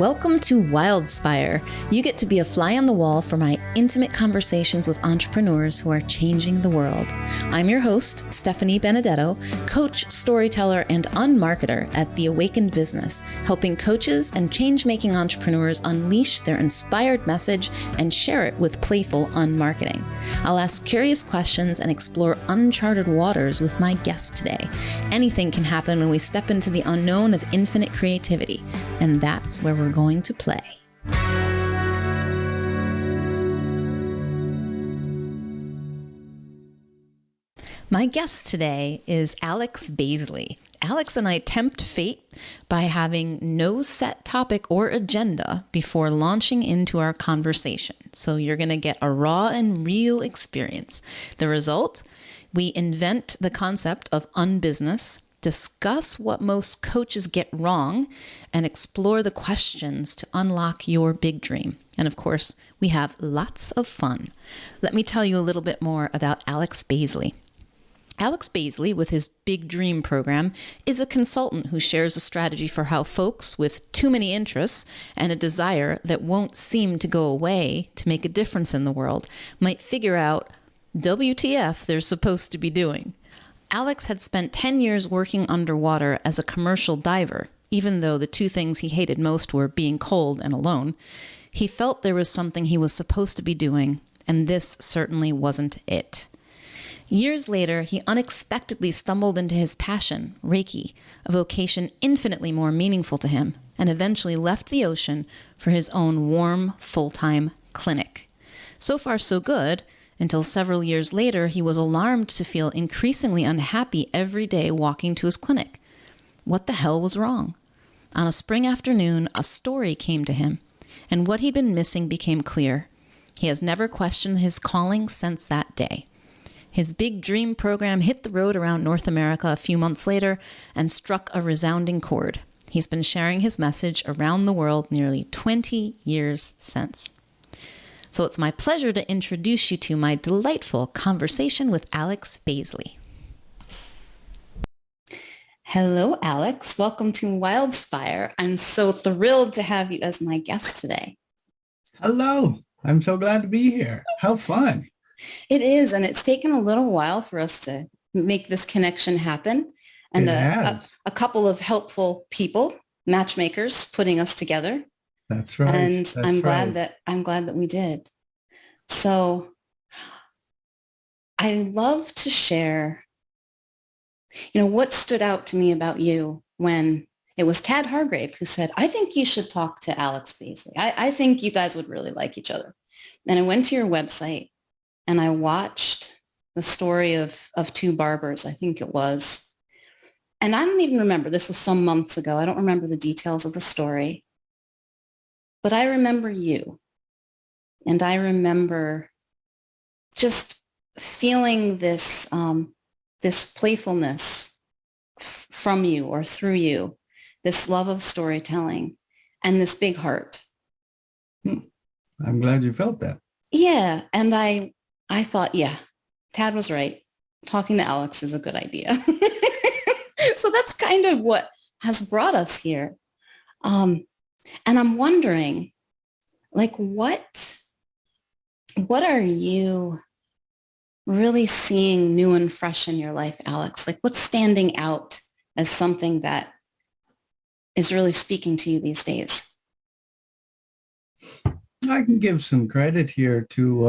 Welcome to Wildspire. You get to be a fly on the wall for my intimate conversations with entrepreneurs who are changing the world. I'm your host, Stephanie Benedetto, coach, storyteller, and unmarketer at The Awakened Business, helping coaches and change-making entrepreneurs unleash their inspired message and share it with playful unmarketing. I'll ask curious questions and explore uncharted waters with my guest today. Anything can happen when we step into the unknown of infinite creativity, and that's where we're going to play. My guest today is Alex Baisley. Alex and I tempt fate by having no set topic or agenda before launching into our conversation. So you're going to get a raw and real experience. The result? We invent the concept of unbusiness, discuss what most coaches get wrong, and explore the questions to unlock your big dream. And of course, we have lots of fun. Let me tell you a little bit more about Alex Baisley. Alex Baisley, with his Big Dream program, is a consultant who shares a strategy for how folks with too many interests and a desire that won't seem to go away to make a difference in the world might figure out WTF they're supposed to be doing. Alex had spent 10 years working underwater as a commercial diver. Even though the two things he hated most were being cold and alone, he felt there was something he was supposed to be doing, and this certainly wasn't it. Years later, he unexpectedly stumbled into his passion, Reiki, a vocation infinitely more meaningful to him, and eventually left the ocean for his own warm, full-time clinic. So far, so good, until several years later, he was alarmed to feel increasingly unhappy every day walking to his clinic. What the hell was wrong? On a spring afternoon, a story came to him, and what he'd been missing became clear. He has never questioned his calling since that day. His Big Dream program hit the road around North America a few months later and struck a resounding chord. He's been sharing his message around the world nearly 20 years since. So it's my pleasure to introduce you to my delightful conversation with Alex Baisley. Hello, Alex. Welcome to Wildspire. I'm so thrilled to have you as my guest today. Hello. I'm so glad to be here. How fun. It is, and it's taken a little while for us to make this connection happen. And a couple of helpful people, matchmakers, putting us together. That's right. And I'm glad that we did. So I love to share, what stood out to me about you when it was Tad Hargrave who said, I think you should talk to Alex Baisley. I think you guys would really like each other. And I went to your website and I watched the story of two barbers, I think it was. And I don't even remember, this was some months ago. I don't remember the details of the story. But I remember you, and I remember just feeling this this playfulness from you or through you, this love of storytelling, and this big heart. I'm glad you felt that. Yeah, and I thought, yeah, Tad was right. Talking to Alex is a good idea. So that's kind of what has brought us here. And I'm wondering, what are you really seeing new and fresh in your life, Alex? What's standing out as something that is really speaking to you these days? I can give some credit here to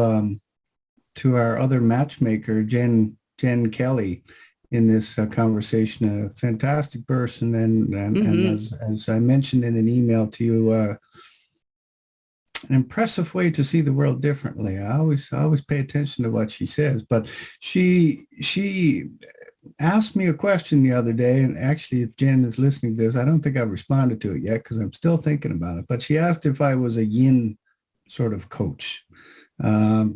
our other matchmaker, Jen Kelly, in this conversation. A fantastic person, and as I mentioned in an email to you, an impressive way to see the world differently. I always pay attention to what she says, but she asked me a question the other day, and actually, if Jen is listening to this, I don't think I've responded to it yet because I'm still thinking about it. But she asked if I was a yin sort of coach, a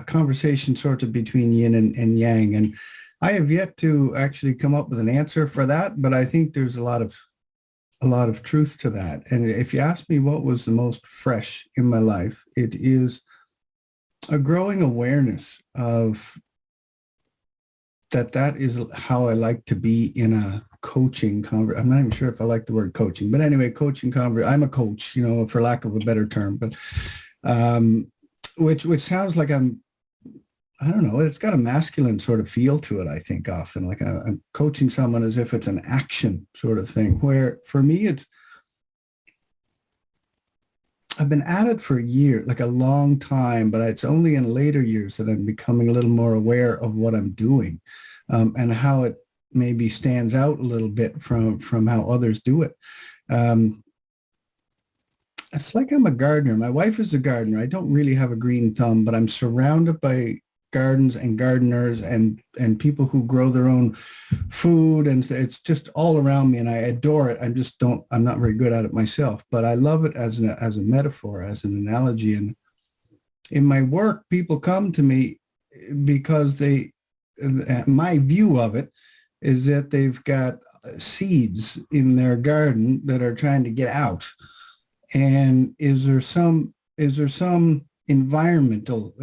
conversation sort of between yin and yang, and I have yet to actually come up with an answer for that, but I think there's a lot of truth to that. And if you ask me what was the most fresh in my life, it is a growing awareness of that is how I like to be in coaching I'm not even sure if I like the word coaching, but anyway, I'm a coach, for lack of a better term, but which sounds like I don't know, it's got a masculine sort of feel to it, I think, often. Like I'm coaching someone as if it's an action sort of thing, where for me, I've been at it for a year, like a long time, but it's only in later years that I'm becoming a little more aware of what I'm doing, and how it maybe stands out a little bit from how others do it. It's like I'm a gardener. My wife is a gardener. I don't really have a green thumb, but I'm surrounded by gardens and gardeners and people who grow their own food, and it's just all around me, and I adore it. I'm not very good at it myself, but I love it as a metaphor, as an analogy. And in my work, people come to me because my view of it is that they've got seeds in their garden that are trying to get out. And is there some environmental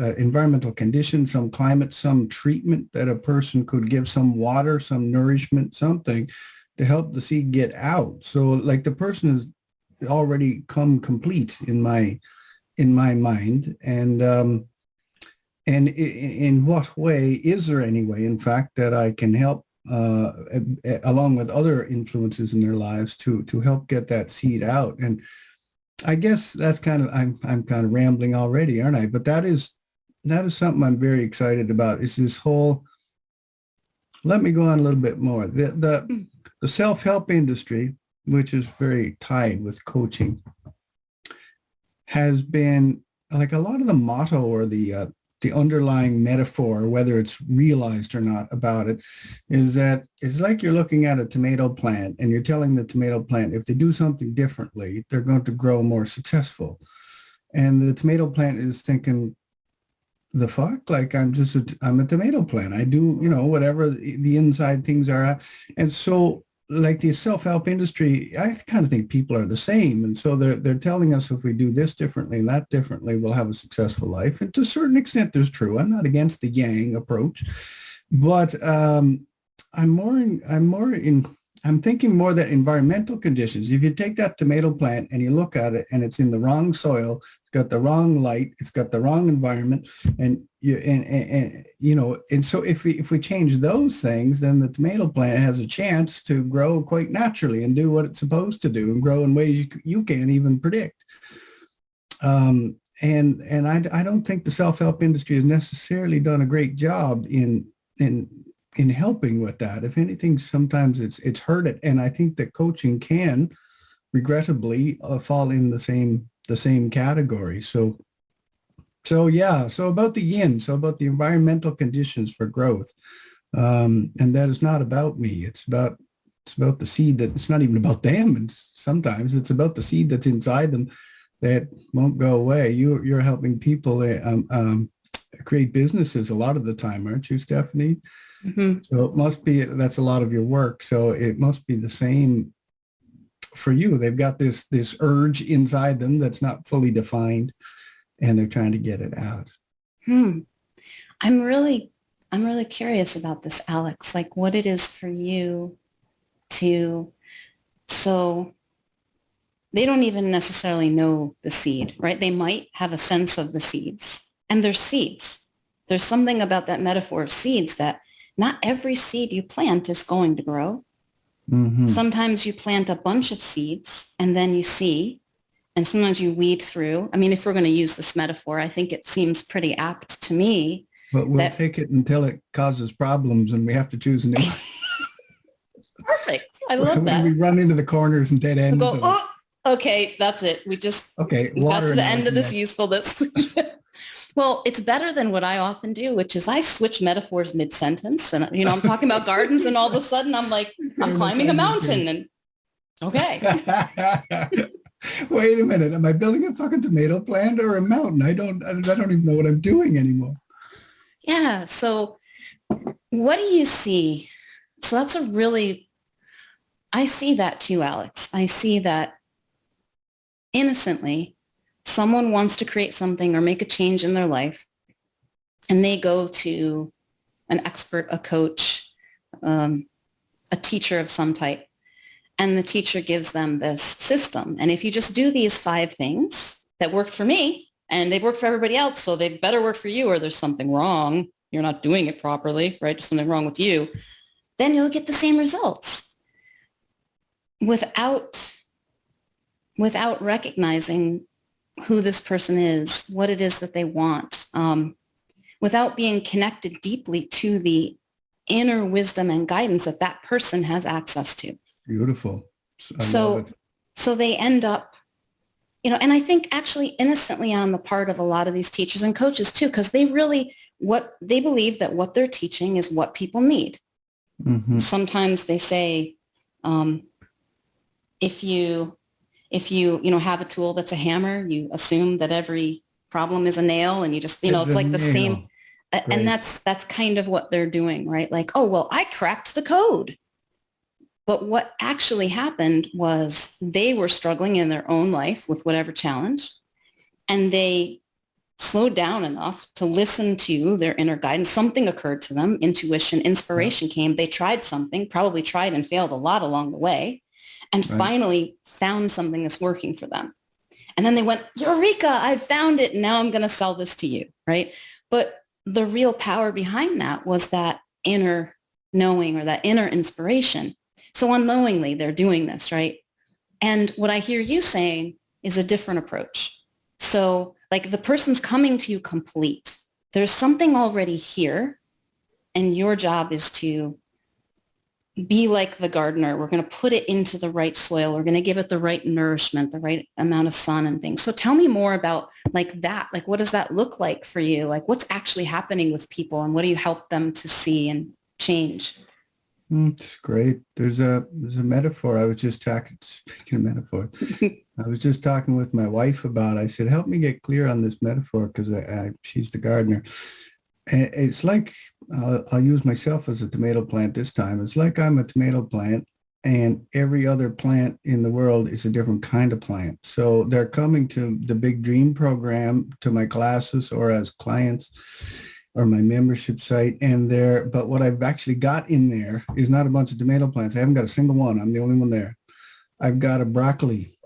conditions, some climate, some treatment that a person could give, some water, some nourishment, something to help the seed get out? So like the person has already come complete in my mind. And in what way, is there any way, in fact, that I can help along with other influences in their lives to help get that seed out? And I guess that's I'm kind of rambling already, aren't I? But that is something I'm very excited about. Is this whole, let me go on a little bit more. The self-help industry, which is very tied with coaching, has been like a lot of the motto or the underlying metaphor, whether it's realized or not about it, is that it's like you're looking at a tomato plant and you're telling the tomato plant if they do something differently, they're going to grow more successful. And the tomato plant is thinking, the fuck? Like I'm a tomato plant. I do, whatever the inside things are. And so like the self-help industry, I kind of think people are the same. And so they're telling us if we do this differently and that differently, we'll have a successful life. And to a certain extent, there's true. I'm not against the yang approach, but I'm thinking more that environmental conditions, if you take that tomato plant and you look at it and it's in the wrong soil, it's got the wrong light, it's got the wrong environment, and so if we change those things, then the tomato plant has a chance to grow quite naturally and do what it's supposed to do and grow in ways you can't even predict. And I don't think the self-help industry has necessarily done a great job in helping with that. If anything, sometimes it's hurt it. And I think that coaching can regrettably fall in the same category. So about the yin, so about the environmental conditions for growth. And that is not about me. It's about the seed that, it's not even about them. And sometimes it's about the seed that's inside them that won't go away. You're helping people create businesses a lot of the time, aren't you, Stephanie? Mm-hmm. So it must be, that's a lot of your work. So it must be the same for you. They've got this urge inside them that's not fully defined, and they're trying to get it out. I'm really curious about this, Alex, like what it is for you so they don't even necessarily know the seed, right? They might have a sense of the seeds, and they're seeds. There's something about that metaphor of seeds that not every seed you plant is going to grow. Mm-hmm. Sometimes you plant a bunch of seeds and then you see, and sometimes you weed through. I mean, if we're going to use this metaphor, I think it seems pretty apt to me. But we'll take it until it causes problems and we have to choose a new one. Perfect. I love that. We run into the corners and dead ends. We'll go, okay, that's it. We got to the end of this usefulness. Well, it's better than what I often do, which is I switch metaphors mid-sentence. And, I'm talking about gardens and all of a sudden I'm like, I'm climbing a mountain and okay. Wait a minute. Am I building a fucking tomato plant or a mountain? I don't even know what I'm doing anymore. Yeah. So what do you see? So I see that too, Alex. I see that innocently, someone wants to create something or make a change in their life, and they go to an expert, a coach, a teacher of some type, and the teacher gives them this system. And if you just do these 5 things that worked for me and they work for everybody else, so they better work for you, or there's something wrong. You're not doing it properly, right? There's something wrong with you. Then you'll get the same results without recognizing who this person is, what it is that they want, without being connected deeply to the inner wisdom and guidance that that person has access to. Beautiful. I love it. So they end up, and I think actually innocently on the part of a lot of these teachers and coaches too, because they really, what they believe that what they're teaching is what people need. Mm-hmm. Sometimes they say, if you have a tool that's a hammer, you assume that every problem is a nail, and you just, it's like the same. Great. And that's kind of what they're doing, right? Like, oh, well, I cracked the code. But what actually happened was they were struggling in their own life with whatever challenge, and they slowed down enough to listen to their inner guidance. Something occurred to them, intuition, inspiration came. They tried something, probably tried and failed a lot along the way, and finally found something that's working for them. And then they went, Eureka, I found it. Now I'm going to sell this to you, right? But the real power behind that was that inner knowing or that inner inspiration. So unknowingly, they're doing this, right? And what I hear you saying is a different approach. So like the person's coming to you complete. There's something already here, and your job is to be like the gardener. We're going to put it into the right soil. We're going to give it the right nourishment, the right amount of sun and things. So tell me more about like that. Like, what does that look like for you? Like, what's actually happening with people, and what do you help them to see and change? It's great. There's a metaphor. I was just talking, speaking of metaphors, I was just talking with my wife about, I said, help me get clear on this metaphor, because she's the gardener. And it's like, I'll use myself as a tomato plant this time. It's like I'm a tomato plant, and every other plant in the world is a different kind of plant. So they're coming to the Big Dream program, to my classes or as clients, or my membership site, but what I've actually got in there is not a bunch of tomato plants. I haven't got a single one. I'm the only one there. I've got a broccoli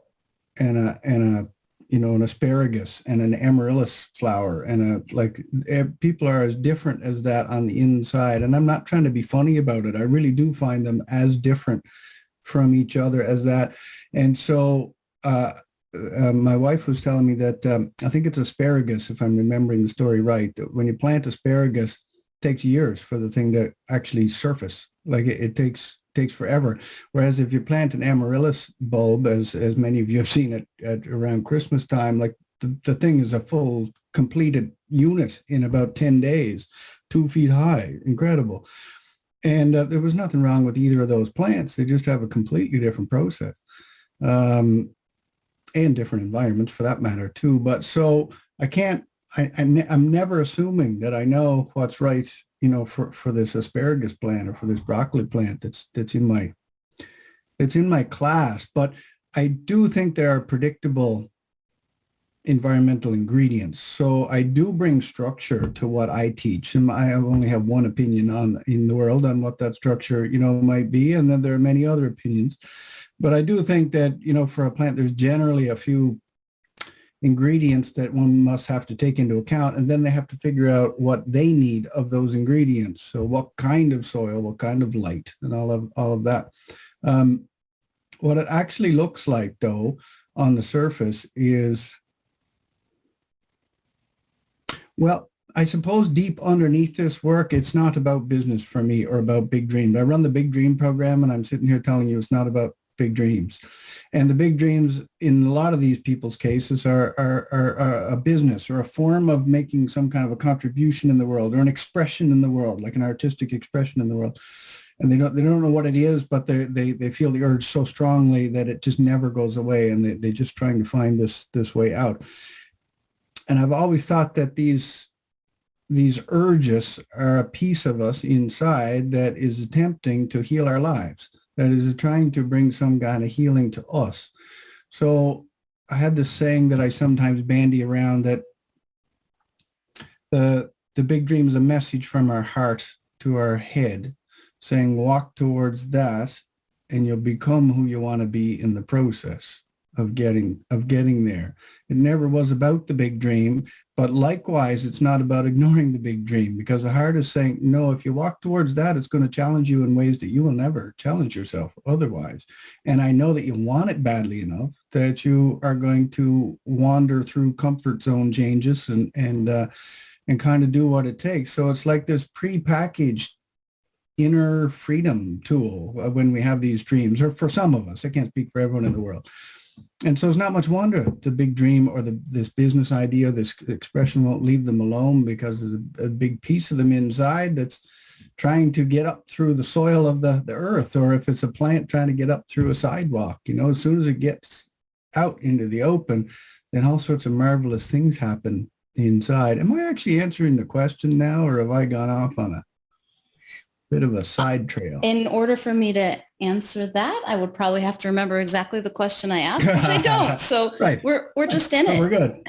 and an asparagus and an amaryllis flower, and people are as different as that on the inside. And I'm not trying to be funny about it. I really do find them as different from each other as that. And so my wife was telling me that I think it's asparagus, if I'm remembering the story right, that when you plant asparagus, it takes years for the thing to actually surface. Like it takes forever. Whereas if you plant an amaryllis bulb, as many of you have seen at around Christmas time, like the thing is a full completed unit in about 10 days, 2 feet high, incredible. And there was nothing wrong with either of those plants. They just have a completely different process. And different environments for that matter too. But so I'm never assuming that I know what's right, for this asparagus plant or for this broccoli plant that's in my class. But I do think there are predictable environmental ingredients. So I do bring structure to what I teach, and I only have one opinion in the world on what that structure, might be. And then there are many other opinions. But I do think that, for a plant, there's generally a few ingredients that one must have to take into account, and then they have to figure out what they need of those ingredients. So what kind of soil, what kind of light, and all of that. What it actually looks like, though, on the surface is, well, I suppose deep underneath this work, it's not about business for me or about big dreams. I run the Big Dream program, and I'm sitting here telling you it's not about big dreams. And the big dreams in a lot of these people's cases are a business or a form of making some kind of a contribution in the world, or an expression in the world, like an artistic expression in the world. And they don't know what it is, but they feel the urge so strongly that it just never goes away, and they're just trying to find this way out. And I've always thought that these urges are a piece of us inside that is attempting to heal our lives, that is trying to bring some kind of healing to us. So I had this saying that I sometimes bandy around, that the big dream is a message from our heart to our head, saying walk towards that and you'll become who you want to be in the process of getting there. It never was about the big dream, but likewise, it's not about ignoring the big dream, because the heart is saying, no, if you walk towards that, it's going to challenge you in ways that you will never challenge yourself otherwise. And I know that you want it badly enough that you are going to wander through comfort zone changes and kind of do what it takes. So it's like this prepackaged inner freedom tool when we have these dreams, or for some of us. I can't speak for everyone in the world. And so it's not much wonder the big dream or this business idea, this expression won't leave them alone, because there's a big piece of them inside that's trying to get up through the soil of the earth, or if it's a plant trying to get up through a sidewalk. As soon as it gets out into the open, then all sorts of marvelous things happen inside. Am I actually answering the question now, or have I gone off on a bit of a side trail? In order for me to answer that, I would probably have to remember exactly the question I asked, which I don't. So right. we're just in it. We're good.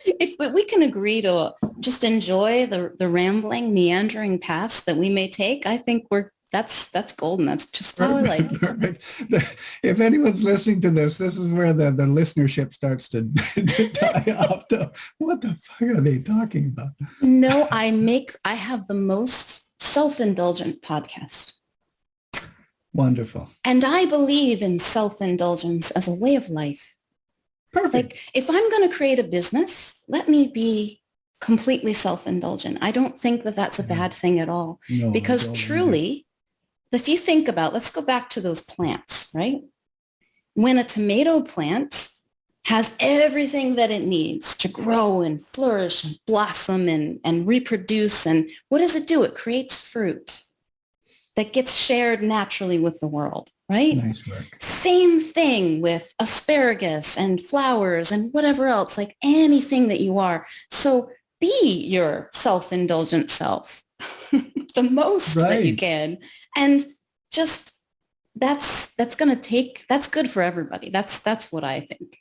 If we can agree to just enjoy the rambling, meandering paths that we may take, I think that's golden. That's just how I like it. Perfect. If anyone's listening to this is where the listenership starts to die off. What the fuck are they talking about? No, I have the most self-indulgent podcast. Wonderful. And I believe in self-indulgence as a way of life. Perfect. Like, if I'm going to create a business, let me be completely self-indulgent. I don't think that that's a bad thing at all. No, because truly, if you think about, let's go back to those plants, right? When a tomato plant has everything that it needs to grow and flourish and blossom and reproduce, and what does it do? It creates fruit that gets shared naturally with the world, right? Nice work. Same thing with asparagus and flowers and whatever else, like anything that you are. So be your self-indulgent self the most that you can. And just that's good for everybody. That's what I think.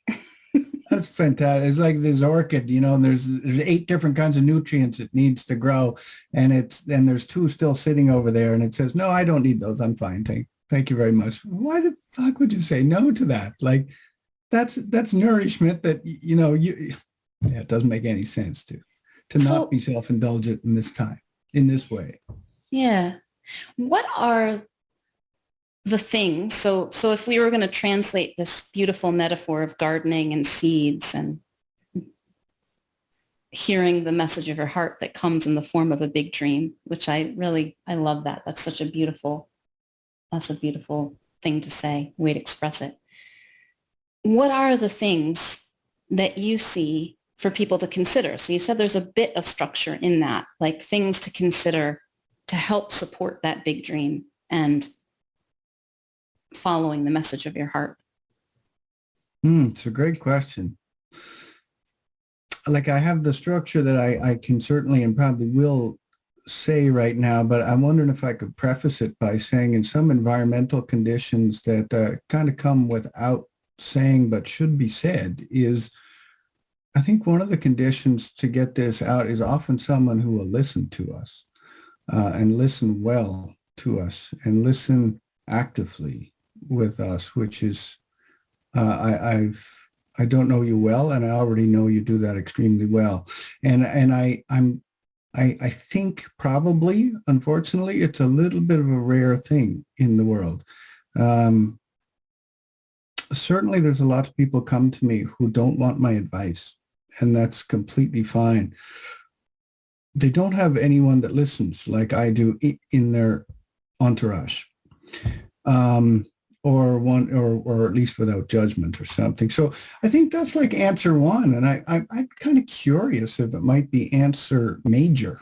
That's fantastic. It's like this orchid, and there's 8 different kinds of nutrients it needs to grow, and there's 2 still sitting over there, and it says, no, I don't need those. I'm fine. Thank you very much. Why the fuck would you say no to that? Like, that's nourishment that, it doesn't make any sense to not be self-indulgent in this way. Yeah. What are the things? So if we were going to translate this beautiful metaphor of gardening and seeds and hearing the message of your heart that comes in the form of a big dream, which I love that. That's a beautiful thing to say, way to express it. What are the things that you see for people to consider? So you said there's a bit of structure in that, like things to consider to help support that big dream and following the message of your heart. It's a great question. Like, I have the structure that I can certainly and probably will say right now, but I'm wondering if I could preface it by saying, in some environmental conditions that kind of come without saying but should be said, is I think one of the conditions to get this out is often someone who will listen to us and listen well to us and listen actively with us, which is I don't know you well, and I already know you do that extremely well, and I think probably, unfortunately, it's a little bit of a rare thing in the world. Certainly, there's a lot of people come to me who don't want my advice, and that's completely fine. They don't have anyone that listens like I do in their entourage, or at least without judgment or something. So I think that's like answer 1, and I'm kind of curious if it might be answer major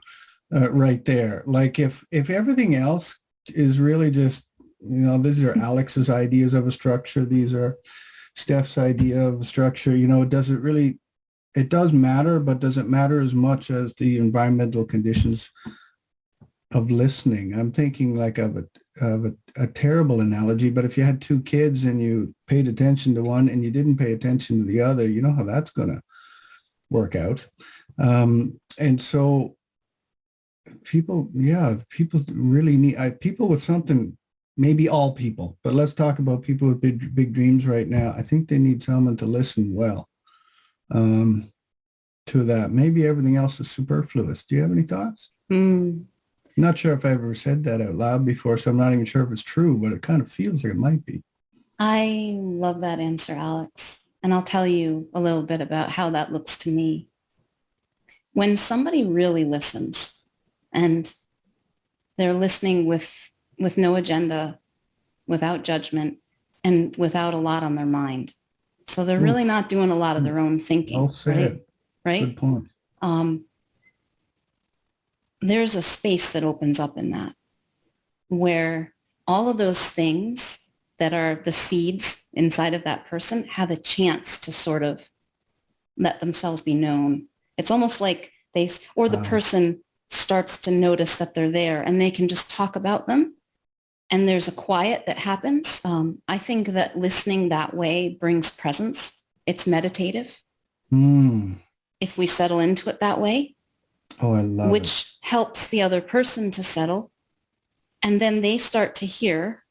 right there. Like, if everything else is really just, these are Alex's ideas of a structure, these are Steph's idea of a structure, it does matter, but does it matter as much as the environmental conditions of listening? I'm thinking like of a terrible analogy, but if you had 2 kids and you paid attention to one and you didn't pay attention to the other, you know how that's going to work out. And so people really need, people with something, maybe all people, but let's talk about people with big dreams right now. I think they need someone to listen well to that. Maybe everything else is superfluous. Do you have any thoughts? Not sure if I ever said that out loud before, so I'm not even sure if it's true, but it kind of feels like it might be. I love that answer, Alex. And I'll tell you a little bit about how that looks to me. When somebody really listens and they're listening with no agenda, without judgment, and without a lot on their mind. So they're really not doing a lot of their own thinking, Well said. Right? Good point. There's a space that opens up in that where all of those things that are the seeds inside of that person have a chance to sort of let themselves be known. It's almost like the person starts to notice that they're there and they can just talk about them. And there's a quiet that happens. I think that listening that way brings presence. It's meditative. If we settle into it that way. Oh, I love which helps the other person to settle. And then they start to hear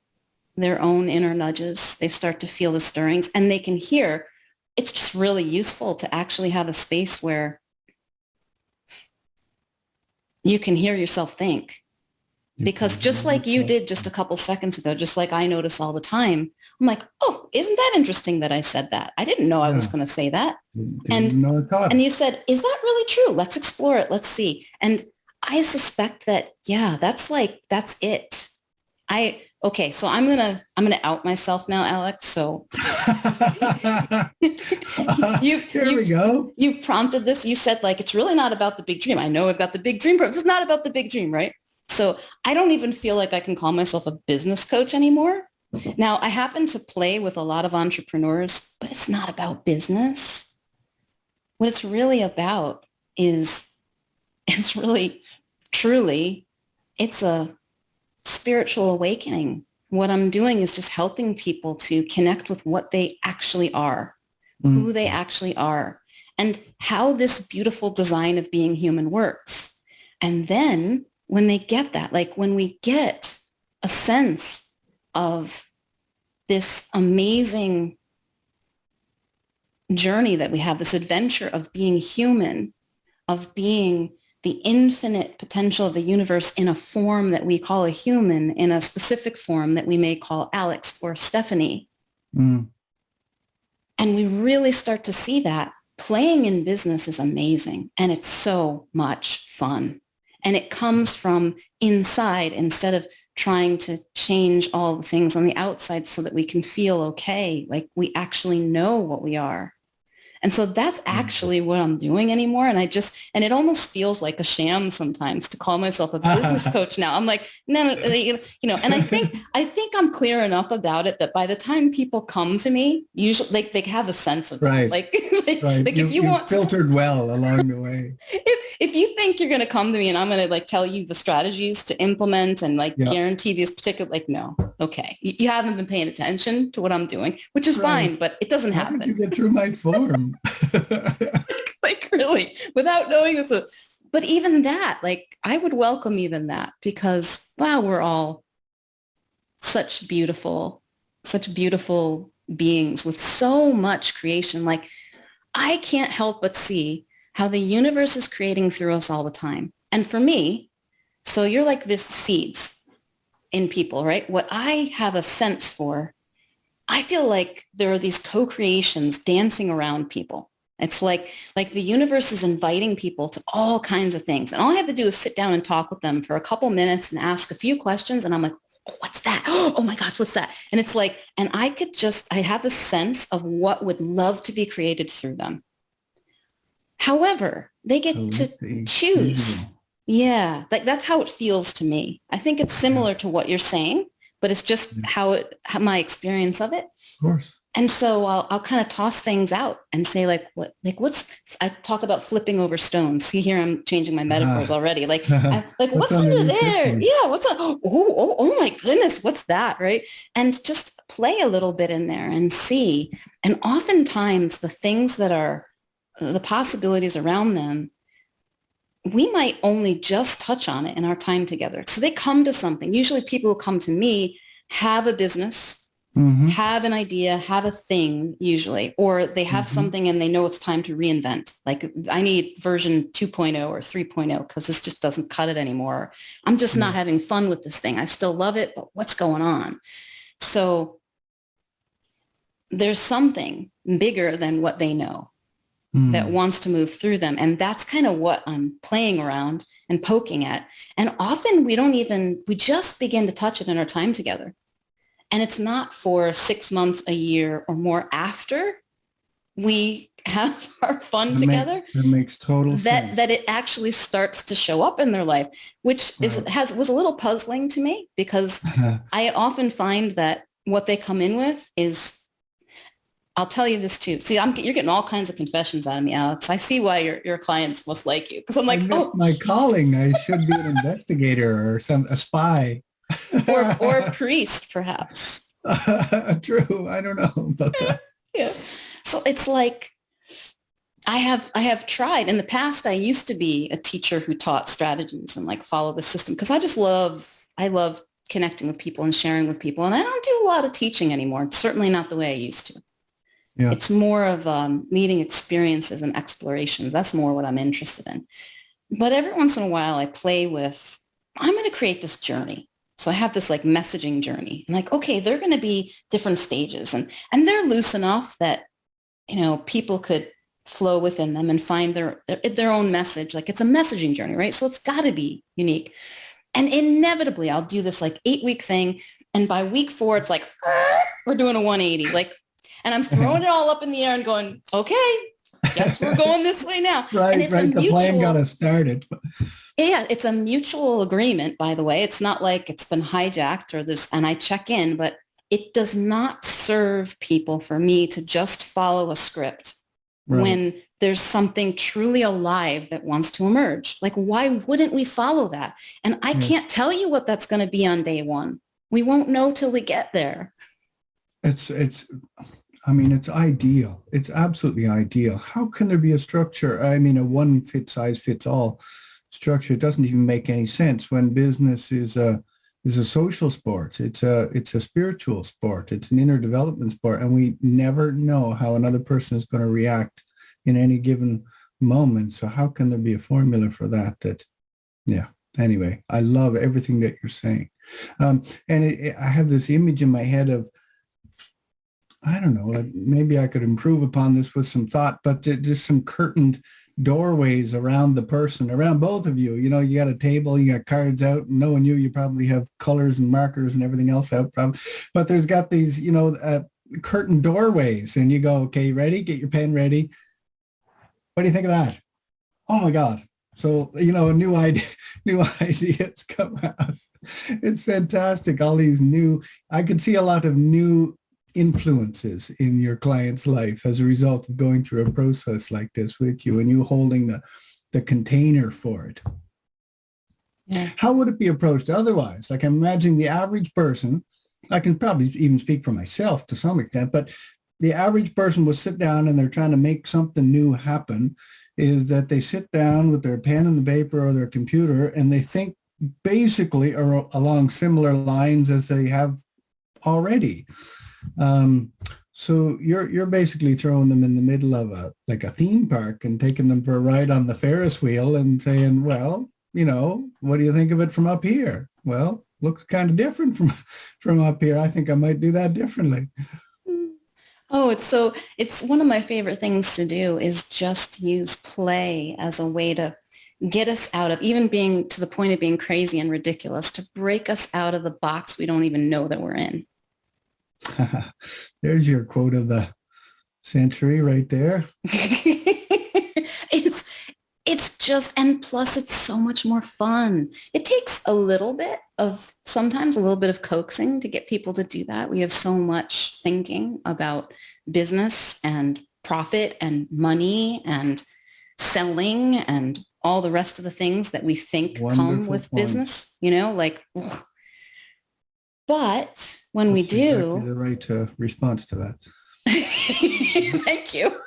their own inner nudges. They start to feel the stirrings and they can hear. It's just really useful to actually have a space where you can hear yourself think. Because just like you did just a couple seconds ago, just like I notice all the time, I'm like, oh, isn't that interesting that I said that? I didn't know I was going to say that. And you said, is that really true? Let's explore it. Let's see. And I suspect that, that's it. Okay, so I'm gonna out myself now, Alex. So here we go. You've prompted this. You said like it's really not about the big dream. I know I've got the big dream, but it's not about the big dream, right? So I don't even feel like I can call myself a business coach anymore. Now, I happen to play with a lot of entrepreneurs, but it's not about business. What it's really about is it's really, truly, it's a spiritual awakening. What I'm doing is just helping people to connect with what they actually are, who they actually are, and how this beautiful design of being human works. And then when they get that, like when we get a sense of this amazing journey that we have, this adventure of being human, of being the infinite potential of the universe in a form that we call a human, in a specific form that we may call Alex or Stephanie. And we really start to see that playing in business is amazing and it's so much fun. And it comes from inside instead of trying to change all the things on the outside so that we can feel okay, like we actually know what we are. And so that's actually what I'm doing anymore. And it almost feels like a sham sometimes to call myself a business coach now. I'm like, no, and I think I'm clear enough about it that by the time people come to me, usually they have a sense of right. It. Like if you want filtered well along the way. If you think you're going to come to me and I'm going to like tell you the strategies to implement and guarantee these particular, no, okay. You haven't been paying attention to what I'm doing, which is fine, but it doesn't happen. How did you get through my form? like really, without knowing this. But even that, like I would welcome even that because, wow, we're all such beautiful beings with so much creation. Like I can't help but see how the universe is creating through us all the time. And for me, so you're like this seeds in people, right? What I have a sense for, I feel like there are these co-creations dancing around people. It's like the universe is inviting people to all kinds of things. And all I have to do is sit down and talk with them for a couple minutes and ask a few questions. And I'm like, oh, what's that? Oh my gosh, what's that? And it's like, and I have a sense of what would love to be created through them. However, they get to choose. Yeah, like that's how it feels to me. I think it's similar to what you're saying, but it's just how my experience of it. Of course. And so I'll kind of toss things out and say I talk about flipping over stones. See here, I'm changing my metaphors already. Like what's under there? Yeah, what's up? Oh my goodness, what's that? Right. And just play a little bit in there and see. And oftentimes the things that are the possibilities around them we might only just touch on it in our time together. So they come to something. Usually people who come to me have a business, have an idea, have a thing usually, or they have something and they know it's time to reinvent. Like I need version 2.0 or 3.0 because this just doesn't cut it anymore. I'm just not having fun with this thing. I still love it, but what's going on? So there's something bigger than what they know that wants to move through them. And that's kind of what I'm playing around and poking at. And often we just begin to touch it in our time together. And it's not for 6 months, a year or more after we have our fun together. That makes total sense. That it actually starts to show up in their life, which was a little puzzling to me because I often find that what they come in with is, I'll tell you this too. See, you're getting all kinds of confessions out of me, Alex. I see why your clients must like you because I'm like, my calling. I should be an investigator or a spy, or a priest, perhaps. True. I don't know about that. Yeah. So it's like I have tried in the past. I used to be a teacher who taught strategies and like follow the system because I love connecting with people and sharing with people. And I don't do a lot of teaching anymore. Certainly not the way I used to. Yeah. It's more of leading experiences and explorations. That's more what I'm interested in. But every once in a while, I play with, I'm going to create this journey. So I have this like messaging journey. I'm like, okay, they're going to be different stages. And they're loose enough that, people could flow within them and find their own message. Like it's a messaging journey, right? So it's got to be unique. And inevitably, I'll do this like 8-week thing. And by week 4, it's like, we're doing a 180. And I'm throwing it all up in the air and going, okay, guess we're going this way now. Right, and it's right. The plan got us started. Yeah, it's a mutual agreement, by the way. It's not like it's been hijacked or this, and I check in, but it does not serve people for me to just follow a script when there's something truly alive that wants to emerge. Like, why wouldn't we follow that? And I can't tell you what that's going to be on day 1. We won't know till we get there. It's ideal. It's absolutely ideal. How can there be a structure? I mean, a one size fits all structure. It doesn't even make any sense when business is a social sport. It's a spiritual sport. It's an inner development sport. And we never know how another person is going to react in any given moment. So how can there be a formula for that? Anyway, I love everything that you're saying. I have this image in my head of, I don't know, like maybe I could improve upon this with some thought, but just some curtained doorways around the person, around both of you. You got a table, you got cards out, and knowing you probably have colors and markers and everything else out. But there's got these, curtain doorways, and you go, okay, ready? Get your pen ready. What do you think of that? Oh my God. So, new ideas come out. It's fantastic. All these I could see a lot of new influences in your client's life as a result of going through a process like this with you and you holding the container for it. Yeah. How would it be approached otherwise? Like I'm imagining the average person, I can probably even speak for myself to some extent, but the average person will sit down and they're trying to make something new happen, is that they sit down with their pen and the paper or their computer and they think basically along similar lines as they have already. So you're basically throwing them in the middle of a theme park and taking them for a ride on the Ferris wheel and saying, well, what do you think of it from up here? Well, looks kind of different from up here. I think I might do that differently. Oh, it's one of my favorite things to do is just use play as a way to get us out of even being to the point of being crazy and ridiculous, to break us out of the box we don't even know that we're in. There's your quote of the century right there. It's just, and plus it's so much more fun. It takes sometimes a little bit of coaxing to get people to do that. We have so much thinking about business and profit and money and selling and all the rest of the things that we think come with business, ugh. But when we do... Exactly the right response to that. Thank you.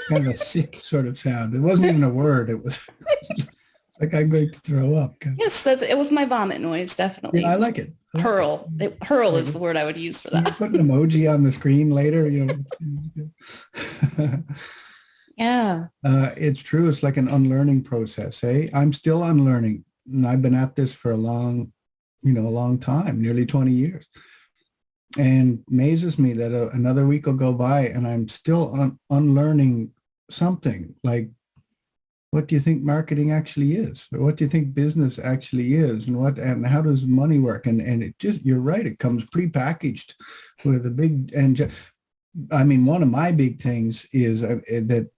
Kind of a sick sort of sound. It wasn't even a word. It was Like I'm going to throw up. Yes, it was my vomit noise, definitely. Yeah, I like it. I like Hurl. Hurl is the word I would use for Can you that. put an emoji on the screen later? Yeah. It's true. It's like an unlearning process. I'm still unlearning, and I've been at this for a long time, nearly 20 years. And amazes me that another week will go by and I'm still unlearning something. Like, what do you think marketing actually is? Or what do you think business actually is? And how does money work? And it just, you're right, it comes prepackaged with a big, I mean, one of my big things is that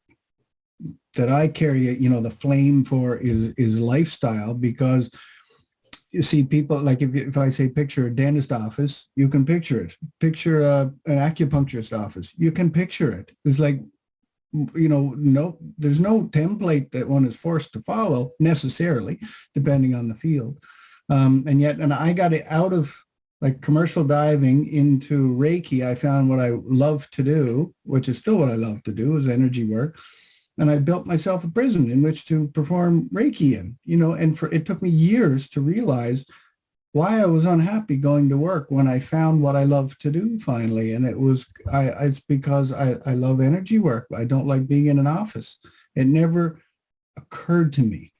I carry, the flame for is lifestyle, because you see people, like if I say picture a dentist office, you can picture it. Picture an acupuncturist office, you can picture it. It's like, no, there's no template that one is forced to follow necessarily, depending on the field. And I got it out of like commercial diving into Reiki. I found what I love to do, which is still what I love to do, is energy work. And I built myself a prison in which to perform Reiki in, and it took me years to realize why I was unhappy going to work when I found what I love to do finally. And it's because I love energy work. I don't like being in an office. It never occurred to me.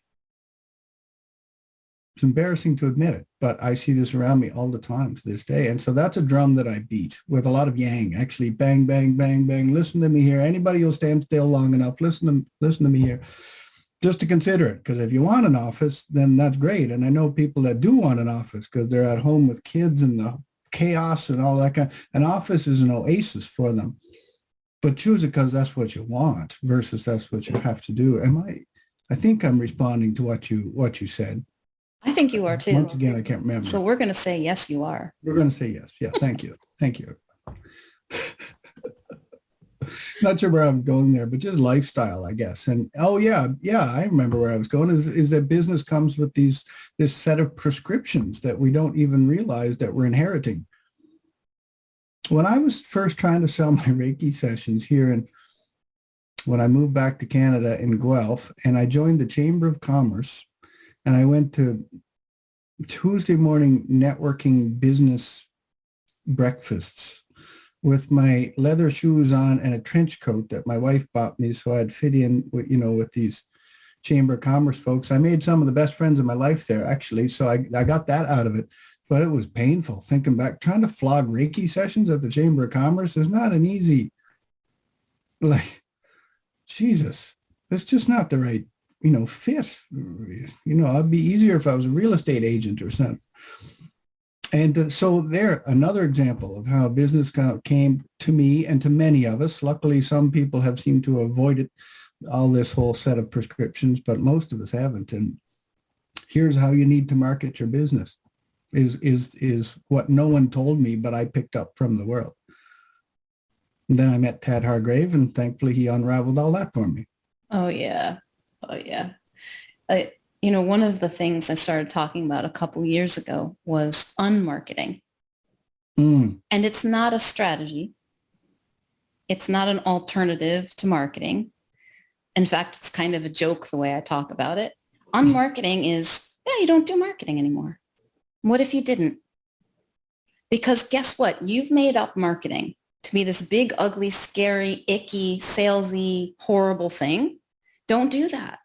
It's embarrassing to admit it, but I see this around me all the time to this day. And so that's a drum that I beat with a lot of yang, actually. Bang, bang, bang, bang. Listen to me here. Anybody who'll stand still long enough, listen to me here. Just to consider it, because if you want an office, then that's great. And I know people that do want an office because they're at home with kids and the chaos and all that an office is an oasis for them. But choose it because that's what you want versus that's what you have to do. I think I'm responding to what you said. I think you are too. Once again, I can't remember. So we're going to say, yes, you are. We're going to say yes. Yeah. Thank you. Thank you. Not sure where I'm going there, but just lifestyle, I guess. And I remember where I was going is that business comes with this set of prescriptions that we don't even realize that we're inheriting. When I was first trying to sell my Reiki sessions here, and when I moved back to Canada in Guelph, and I joined the Chamber of Commerce, and I went to Tuesday morning networking business breakfasts with my leather shoes on and a trench coat that my wife bought me so I'd fit in with these Chamber of Commerce folks. I made some of the best friends of my life there, actually. So I got that out of it. But it was painful thinking back. Trying to flog Reiki sessions at the Chamber of Commerce is not an easy, Jesus, it's just not the right fit. It'd be easier if I was a real estate agent or something. And so there, another example of how business came to me and to many of us. Luckily, some people have seemed to avoid it, all this whole set of prescriptions, but most of us haven't. And here's how you need to market your business is what no one told me, but I picked up from the world. And then I met Tad Hargrave, and thankfully he unraveled all that for me. Oh, yeah. Oh, yeah. One of the things I started talking about a couple years ago was unmarketing. And it's not a strategy. It's not an alternative to marketing. In fact, it's kind of a joke the way I talk about it. Unmarketing is, you don't do marketing anymore. What if you didn't? Because guess what? You've made up marketing to be this big, ugly, scary, icky, salesy, horrible thing. Don't do that.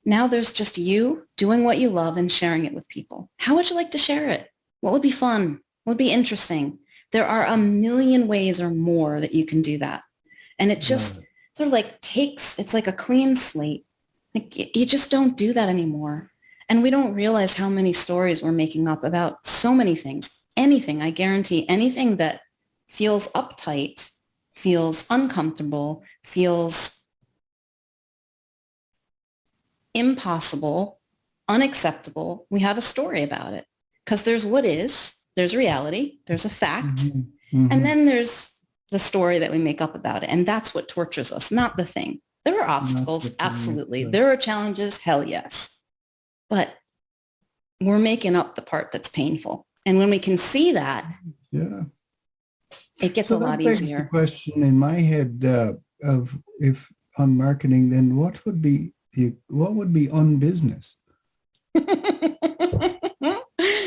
Now there's just you doing what you love and sharing it with people. How would you like to share it? What would be fun? What would be interesting? There are a million ways or more that you can do that. And it just sort of it's like a clean slate. Like you just don't do that anymore. And we don't realize how many stories we're making up about so many things. Anything, I guarantee, anything that feels uptight, feels uncomfortable, feels impossible, unacceptable, we have a story about it. Because there's what is, there's reality, there's a fact, and then there's the story that we make up about it. And that's what tortures us, not the thing. There are obstacles, absolutely. There are challenges, hell yes. But we're making up the part that's painful. And when we can see that, it gets a lot easier. The question in my head of if on marketing, then what would be what would be unbusiness?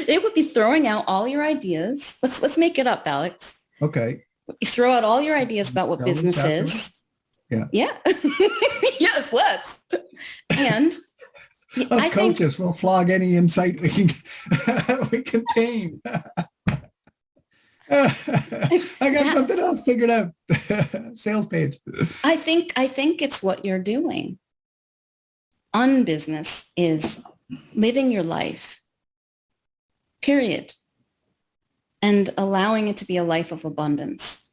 It would be throwing out all your ideas. Let's make it up, Alex. Okay. You throw out all your ideas about what business is. Yeah. Yeah. Yes, let's. And Let's coach us. We'll flog any insight we can we can tame. I got something else figured out. Sales page. I think it's what you're doing. Unbusiness is living your life, period, and allowing it to be a life of abundance.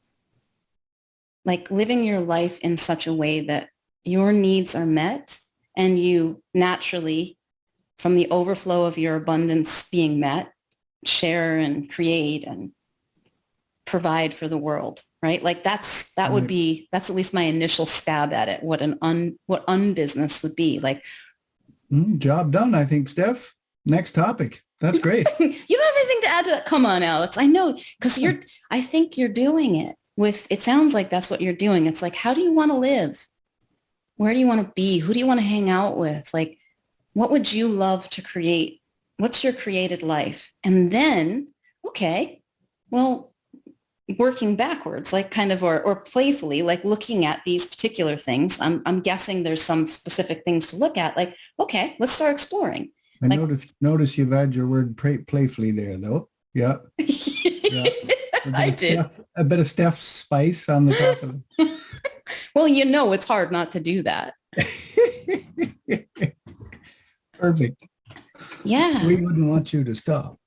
Like living your life in such a way that your needs are met and you naturally, from the overflow of your abundance being met, share and create and provide for the world, right? Like that's at least my initial stab at it. What unbusiness would be like. Job done, I think, Steph. Next topic. That's great. You don't have anything to add to that. Come on, Alex. I know, because I think you're doing it with, it sounds like that's what you're doing. It's like, how do you want to live? Where do you want to be? Who do you want to hang out with? Like, what would you love to create? What's your created life? And then, okay, well, working backwards, like kind of, or playfully, like looking at these particular things. I'm guessing there's some specific things to look at. Like, okay, let's start exploring. I notice you've had your word playfully there, though. Yeah. Yeah. I did. A bit of Steph's spice on the top of it. Well, it's hard not to do that. Perfect. Yeah. We wouldn't want you to stop.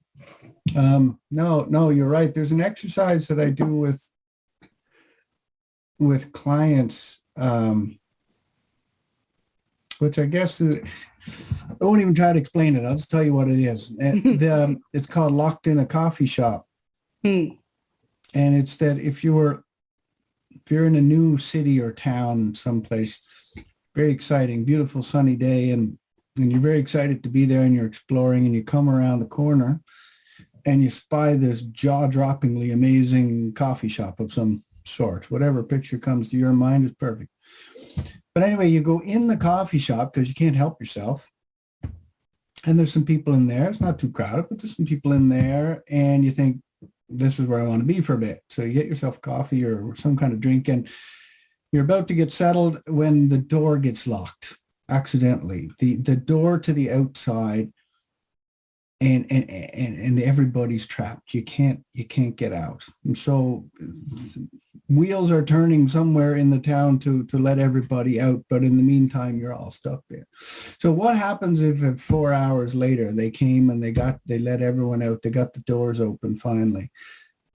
No, you're right. There's an exercise that I do with clients, which I guess I won't even try to explain it. I'll just tell you what it is. It's called Locked in a Coffee Shop. And it's that if you're in a new city or town someplace, very exciting, beautiful sunny day, and you're very excited to be there and you're exploring, and you come around the corner and you spy this jaw-droppingly amazing coffee shop of some sort. Whatever picture comes to your mind is perfect. But anyway, you go in the coffee shop because you can't help yourself. And there's some people in there. It's not too crowded, but there's some people in there. And you think, this is where I want to be for a bit. So you get yourself coffee or some kind of drink, and you're about to get settled when the door gets locked accidentally. The door to the outside, and everybody's trapped. You can't get out. And so wheels are turning somewhere in the town to let everybody out, but in the meantime you're all stuck there. So what happens if 4 hours later they came and they let everyone out, they got the doors open finally,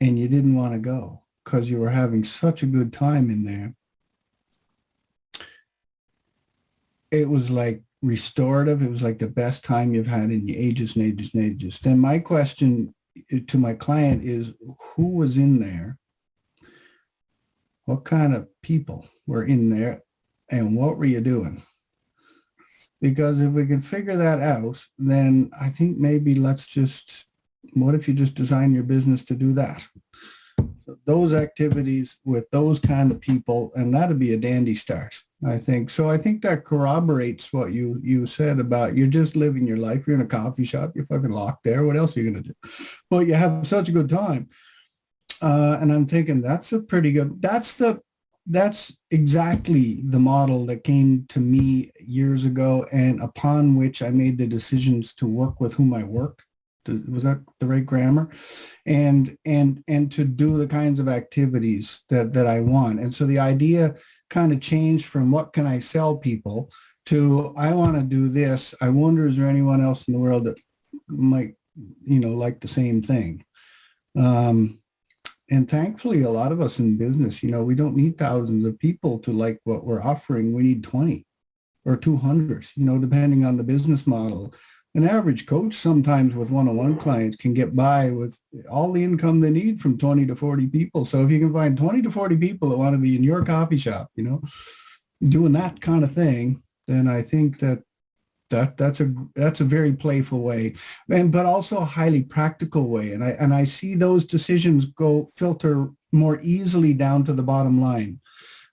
and you didn't want to go because you were having such a good time in there? It was like restorative. It was like the best time you've had in ages and ages and ages. Then my question to my client is, who was in there? What kind of people were in there? And what were you doing? Because if we can figure that out, then I think maybe what if you just design your business to do that? So those activities with those kind of people, and that'd be a dandy start, I think. So I think that corroborates what you said about you're just living your life. You're in a coffee shop. You're fucking locked there. What else are you going to do? Well, you have such a good time. And I'm thinking that's exactly the model that came to me years ago, and upon which I made the decisions to work with whom I work. Was that the right grammar? And to do the kinds of activities that I want. And so the idea kind of changed from what can I sell people to I want to do this. I wonder, is there anyone else in the world that might, like the same thing? And thankfully, a lot of us in business, we don't need thousands of people to like what we're offering. We need 20 or 200, depending on the business model. An average coach sometimes with one-on-one clients can get by with all the income they need from 20 to 40 people. So if you can find 20 to 40 people that want to be in your coffee shop, doing that kind of thing, then I think that's a very playful way, but also a highly practical way. And I see those decisions filter more easily down to the bottom line.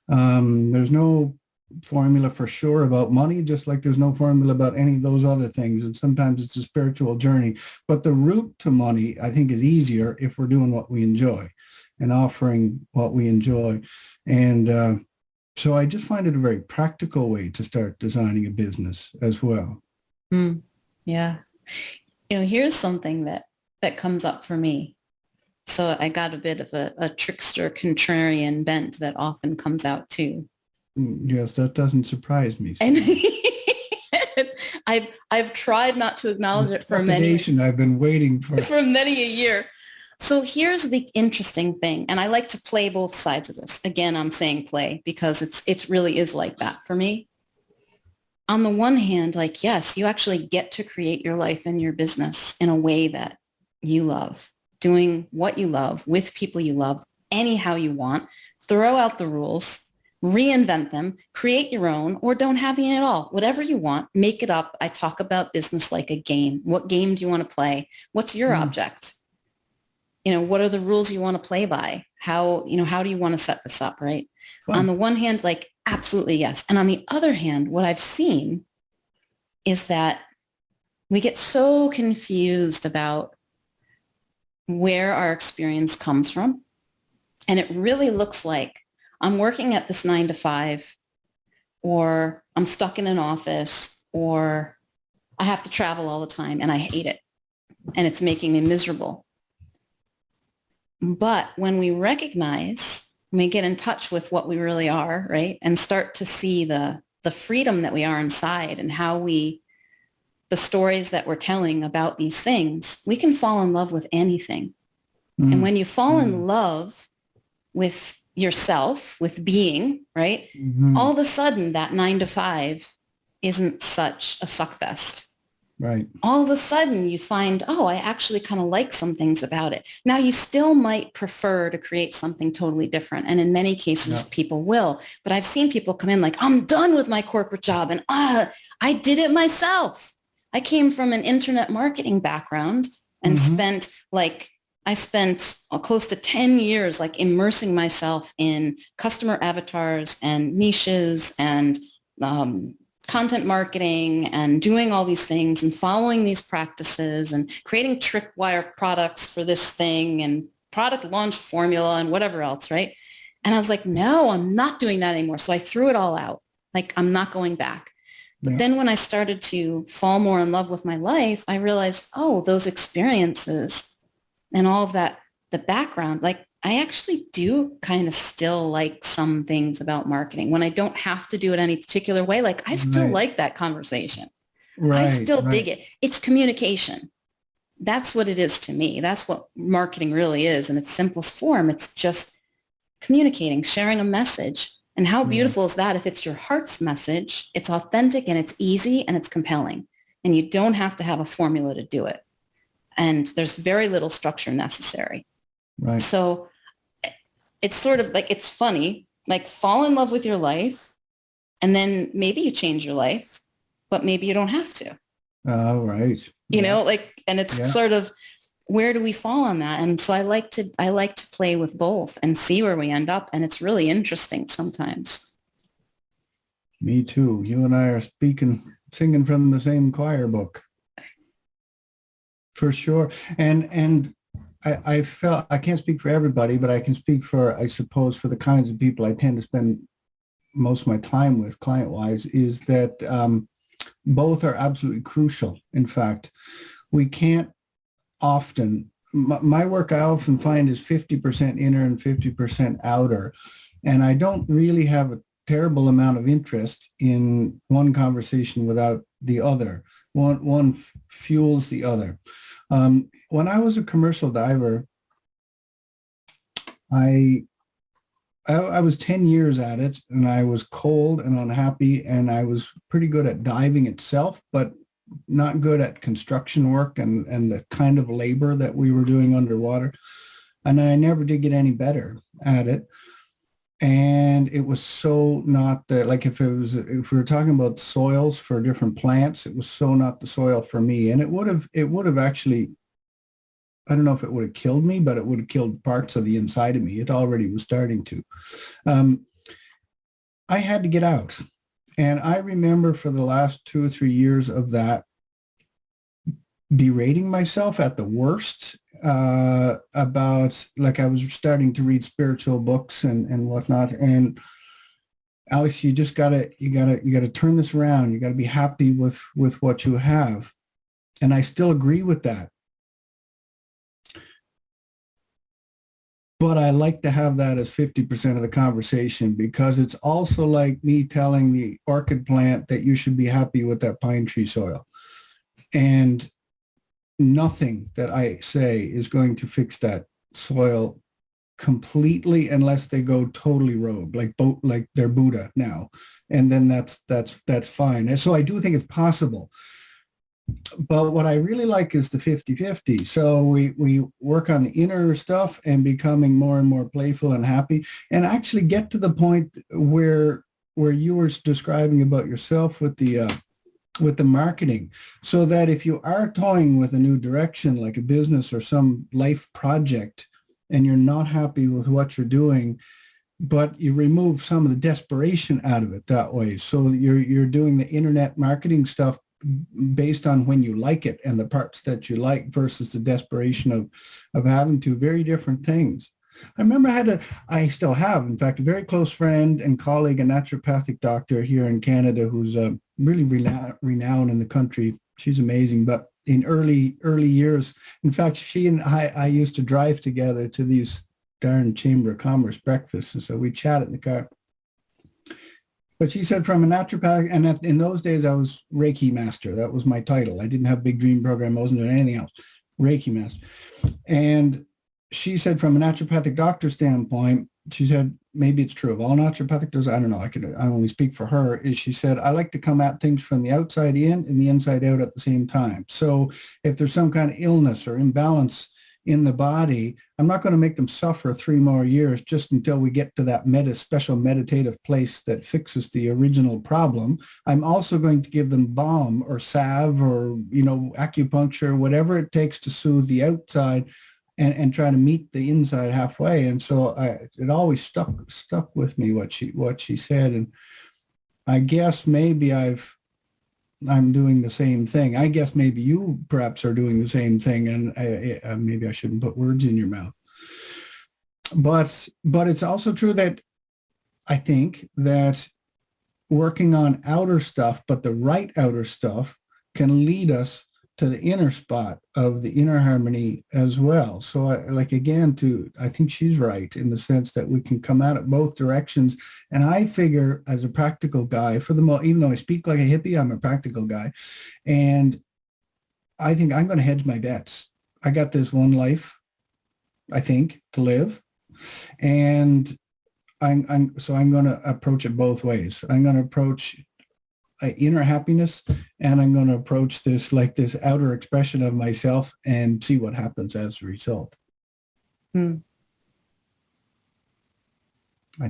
There's no formula for sure about money, just like there's no formula about any of those other things. And sometimes it's a spiritual journey. But the route to money, I think, is easier if we're doing what we enjoy and offering what we enjoy. And so I just find it a very practical way to start designing a business as well. Yeah. Here's something that comes up for me. So I got a bit of a trickster contrarian bent that often comes out too. Yes, that doesn't surprise me. And I've tried not to acknowledge it for many. I've been waiting for for many a year. So here's the interesting thing, and I like to play both sides of this. Again, I'm saying play because it really is like that for me. On the one hand, like, yes, you actually get to create your life and your business in a way that you love, doing what you love with people you love, anyhow you want, throw out the rules, reinvent them, create your own, or don't have any at all. Whatever you want, make it up. I talk about business like a game. What game do you want to play? What's your object? What are the rules you want to play by? How do you want to set this up, right? Fun. On the one hand, like, absolutely yes. And on the other hand, what I've seen is that we get so confused about where our experience comes from. And it really looks like I'm working at this 9 to 5, or I'm stuck in an office, or I have to travel all the time and I hate it and it's making me miserable. But when we recognize, when we get in touch with what we really are, right, and start to see the freedom that we are inside and how the stories that we're telling about these things, we can fall in love with anything. And when you fall in love with yourself, with being, right, all of a sudden that 9 to 5 isn't such a suckfest. Right. All of a sudden you find, I actually kind of like some things about it. Now you still might prefer to create something totally different. And in many cases, people will. But I've seen people come in like, I'm done with my corporate job and I did it myself. I came from an internet marketing background and I spent close to 10 years like immersing myself in customer avatars and niches and content marketing and doing all these things and following these practices and creating tripwire products for this thing and product launch formula and whatever else, right? And I was like, no, I'm not doing that anymore. So I threw it all out. Like, I'm not going back. But then when I started to fall more in love with my life, I realized, those experiences and all of that, the background, like, I actually do kind of still like some things about marketing when I don't have to do it any particular way. Like, I still like that conversation. I still dig it. It's communication. That's what it is to me. That's what marketing really is in its simplest form. It's just communicating, sharing a message. And how beautiful is that if it's your heart's message, it's authentic and it's easy and it's compelling. And you don't have to have a formula to do it. And there's very little structure necessary. Right. So it's sort of like, it's funny, like, fall in love with your life and then maybe you change your life, but maybe you don't have to. Oh, right. You know, like, and it's sort of, where do we fall on that? And so I like to play with both and see where we end up. And it's really interesting sometimes. Me too. You and I are singing from the same choir book. For sure. And I felt, I can't speak for everybody, but I can speak for, I suppose, for the kinds of people I tend to spend most of my time with client-wise, is that both are absolutely crucial. In fact, we can't often, my work I often find is 50% inner and 50% outer. And I don't really have a terrible amount of interest in one conversation without the other. One fuels the other. When I was a commercial diver, I was 10 years at it, and I was cold and unhappy, and I was pretty good at diving itself, but not good at construction work and the kind of labor that we were doing underwater. And I never did get any better at it. And it was so not the, like, if we were talking about soils for different plants, it was so not the soil for me. And it would have actually, I don't know if it would have killed me, but it would have killed parts of the inside of me. It already was starting to. I had to get out. And I remember for the last 2 or 3 years of that, berating myself at the worst, about, like, I was starting to read spiritual books and whatnot. And Alex, you gotta turn this around. You gotta be happy with what you have. And I still agree with that. But I like to have that as 50% of the conversation, because it's also like me telling the orchid plant that you should be happy with that pine tree soil. And nothing that I say is going to fix that soil completely unless they go totally rogue, like they're Buddha now. And then that's fine. And so I do think it's possible. But what I really like is the 50-50. So we work on the inner stuff and becoming more and more playful and happy, and actually get to the point where you were describing about yourself with the marketing, so that if you are toying with a new direction, like a business or some life project, and you're not happy with what you're doing, but you remove some of the desperation out of it that way. So you're doing the internet marketing stuff based on when you like it and the parts that you like, versus the desperation of having to. Very different things. I remember I still have, in fact, a very close friend and colleague, a naturopathic doctor here in Canada, who's really renowned in the country. She's amazing. But in early years, in fact, she and I used to drive together to these darn Chamber of Commerce breakfasts. And so we chatted in the car. But she said, from a naturopathic, and in those days I was Reiki Master. That was my title. I didn't have Big Dream Program. I wasn't doing anything else. Reiki Master. And she said, from a naturopathic doctor standpoint, she said, maybe it's true of all naturopathic doctors, I don't know, I only speak for her, is she said, I like to come at things from the outside in and the inside out at the same time. So if there's some kind of illness or imbalance in the body, I'm not going to make them suffer 3 more years just until we get to that special meditative place that fixes the original problem. I'm also going to give them balm or salve or, acupuncture, whatever it takes to soothe the outside and try to meet the inside halfway. And so it always stuck with me what she said. And I guess maybe I'm doing the same thing. I guess maybe you perhaps are doing the same thing, and maybe I shouldn't put words in your mouth. But it's also true that I think that working on outer stuff, but the right outer stuff, can lead us to the inner spot of the inner harmony as well. So I think she's right in the sense that we can come at it both directions. And I figure, as a practical guy, even though I speak like a hippie, I'm a practical guy. And I think I'm going to hedge my bets. I got this one life, I think, to live. And I'm going to approach it both ways. I'm going to approach inner happiness, and I'm going to approach this outer expression of myself and see what happens as a result. I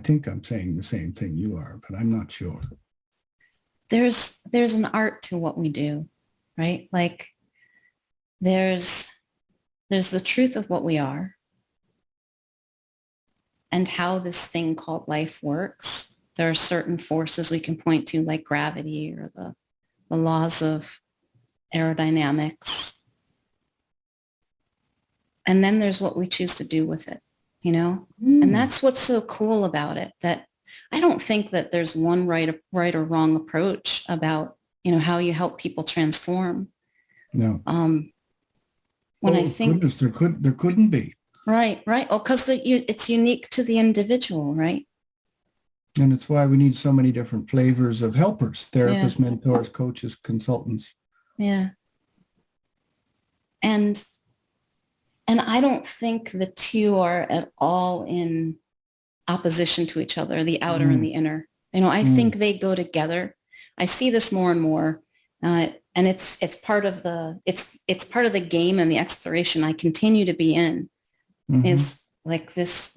think I'm saying the same thing you are, but I'm not sure. There's an art to what we do, right? Like there's the truth of what we are and how this thing called life works. There are certain forces we can point to, like gravity or the laws of aerodynamics. And then there's what we choose to do with it, And that's what's so cool about it, that I don't think that there's one right or wrong approach about, how you help people transform. No. I think, goodness, there couldn't be. Right. Oh, because it's unique to the individual, right? And it's why we need so many different flavors of helpers, therapists, mentors, coaches, consultants. Yeah. And I don't think the two are at all in opposition to each other, the outer and the inner. I think they go together. I see this more and more. And it's part of it's part of the game and the exploration I continue to be in, is like this,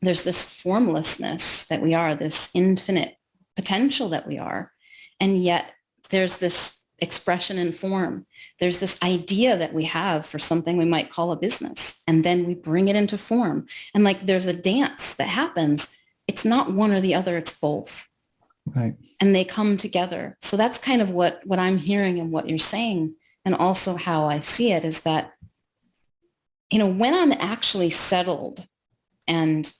there's this formlessness that we are, this infinite potential that we are. And yet there's this expression in form. There's this idea that we have for something we might call a business. And then we bring it into form. And there's a dance that happens. It's not one or the other, it's both. Right. and they come together. So that's kind of what I'm hearing and what you're saying. And also how I see it is that, when I'm actually settled and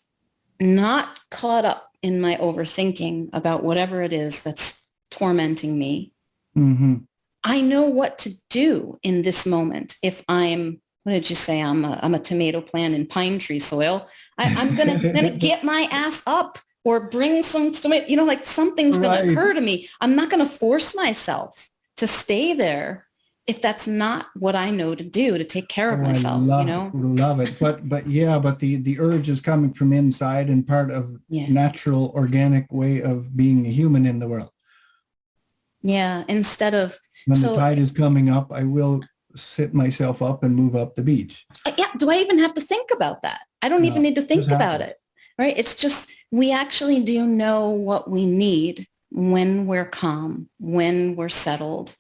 not caught up in my overthinking about whatever it is that's tormenting me, Mm-hmm. I know what to do in this moment. If I'm, what did you say? I'm a tomato plant in pine tree soil. I'm gonna get my ass up or bring some tomato, like something's gonna Right. occur to me. I'm not gonna force myself to stay there if that's not what I know to do to take care of Oh, I myself, love it. But yeah, but the urge is coming from inside and part of Yeah. natural, organic way of being a human in the world. Yeah. Instead of, When the so tide is coming up, I will sit myself up and move up the beach. yeah, do I even have to think about that? I don't even No, need to just think about happens. it, right? It's just, we actually do know what we need when we're calm, when we're settled.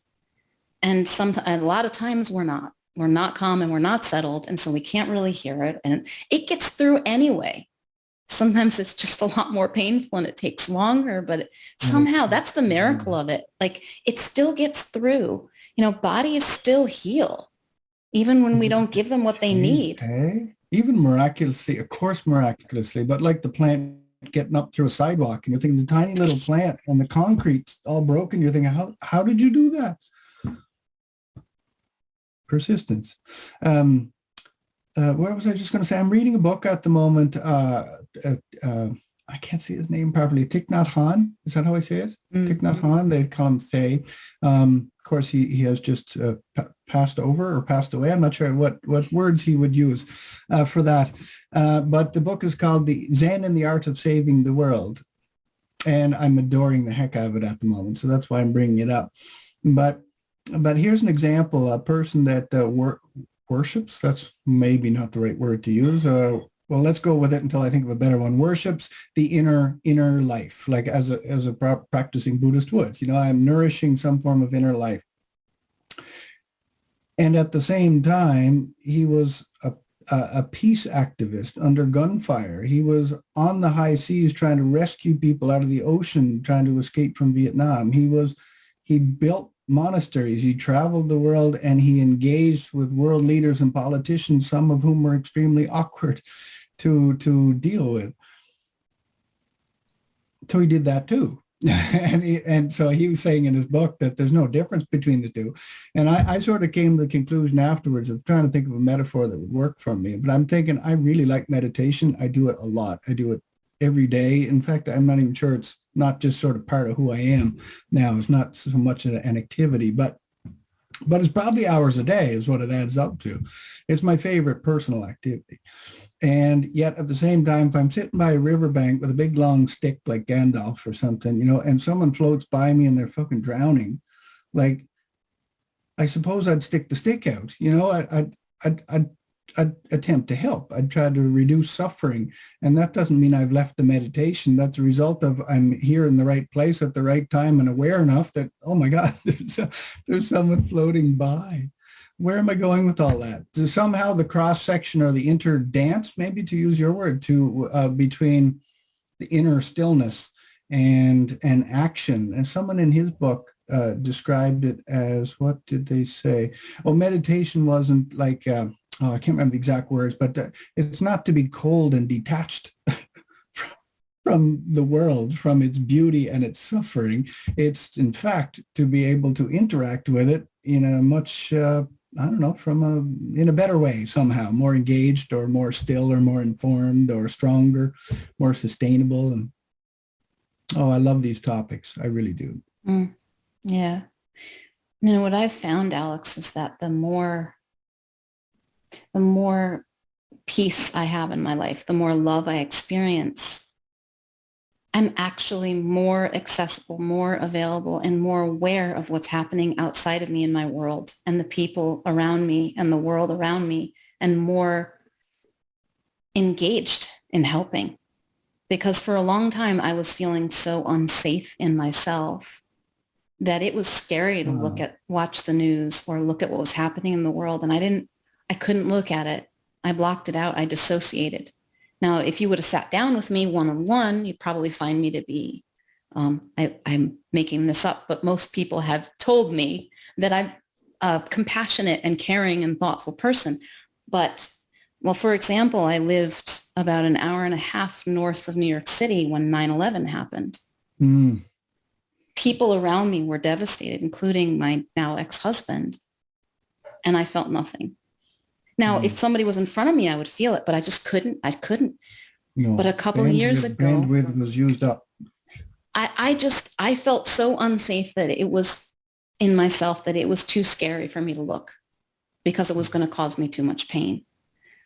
And a lot of times we're not calm and we're not settled. And so we can't really hear it. And it gets through anyway. Sometimes it's just a lot more painful and it takes longer, but Right. somehow that's the miracle of it. Like it still gets through, bodies still heal even when we don't give them what they Jeez, need. hey? Even miraculously, of course, miraculously, but like the plant getting up through a sidewalk and you're thinking the tiny little plant and the concrete's all broken. You're thinking, how did you do that? Persistence. Um, what was I just going to say? I'm reading a book at the moment. I can't see his name properly. Thich Nhat Hanh. Is that how I say it? Thich Nhat Hanh. They call him Thay. Of course, he has just passed over or passed away. I'm not sure what words he would use for that. But the book is called The Zen and the Art of Saving the World. And I'm adoring the heck out of it at the moment. So that's why I'm bringing it up. But here's an example, a person that worships, that's maybe not the right word to use. Well, let's go with it until I think of a better one. Worships the inner life, like as a practicing Buddhist would. I'm nourishing some form of inner life. And at the same time, he was a peace activist under gunfire. He was on the high seas trying to rescue people out of the ocean, trying to escape from Vietnam. He built monasteries. He traveled the world and he engaged with world leaders and politicians, some of whom were extremely awkward to deal with. So he did that too. and so he was saying in his book that there's no difference between the two. And I sort of came to the conclusion afterwards of trying to think of a metaphor that would work for me. But I'm thinking I really like meditation. I do it a lot. I do it every day. In fact, I'm not even sure it's not just sort of part of who I am now. It's not so much an activity, but it's probably hours a day is what it adds up to. It's my favorite personal activity. And yet at the same time, if I'm sitting by a riverbank with a big long stick like Gandalf or something, and someone floats by me and they're fucking drowning, like, I suppose I'd stick the stick out. I'd attempt to help. I'd try to reduce suffering. And that doesn't mean I've left the meditation. That's a result of I'm here in the right place at the right time and aware enough that, oh my God, there's someone floating by. Where am I going with all that? Somehow the cross section or the inner dance, maybe to use your word, to between the inner stillness and action. And someone in his book described it as, what did they say? Well, meditation wasn't like, I can't remember the exact words, but it's not to be cold and detached from the world, from its beauty and its suffering. It's in fact to be able to interact with it in a much I don't know, in a better way somehow, more engaged or more still or more informed or stronger, more sustainable. And I love these topics. I really do. Yeah. What I've found, Alex, is that the more peace I have in my life, the more love I experience, I'm actually more accessible, more available, and more aware of what's happening outside of me in my world and the people around me and the world around me, and more engaged in helping. Because for a long time, I was feeling so unsafe in myself that it was scary to watch the news or look at what was happening in the world. And I couldn't look at it. I blocked it out. I dissociated. Now, if you would have sat down with me one-on-one, you'd probably find me to be I'm making this up, but most people have told me that I'm a compassionate and caring and thoughtful person. But, well, for example, I lived about an hour and a half north of New York City when 9/11 happened. Mm. People around me were devastated, including my now ex-husband, and I felt nothing. Now, if somebody was in front of me, I would feel it, but I just couldn't. I couldn't. No. But a couple of years ago, bandwidth was used up. I felt so unsafe that it was in myself, that it was too scary for me to look because it was going to cause me too much pain.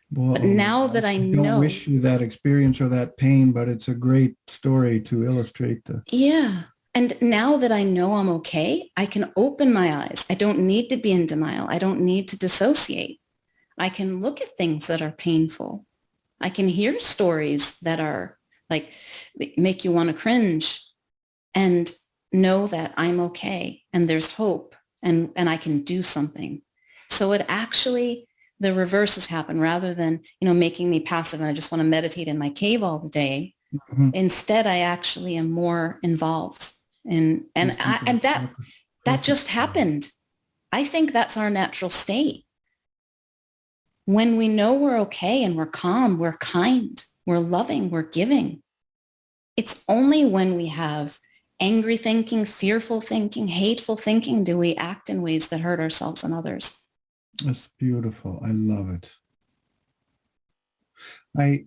Well, But now that I know, don't wish you that experience or that pain, but it's a great story to illustrate the. yeah. And now that I know I'm okay, I can open my eyes. I don't need to be in denial. I don't need to dissociate. I can look at things that are painful. I can hear stories that are like, make you want to cringe, and know that I'm okay and there's hope, and I can do something. So it actually, the reverse has happened. Rather than, making me passive and I just want to meditate in my cave all the day. Mm-hmm. Instead, I actually am more involved. And that just happened. I think that's our natural state. When we know we're okay and we're calm, we're kind, we're loving, we're giving. It's only when we have angry thinking, fearful thinking, hateful thinking, do we act in ways that hurt ourselves and others. That's beautiful. I love it. I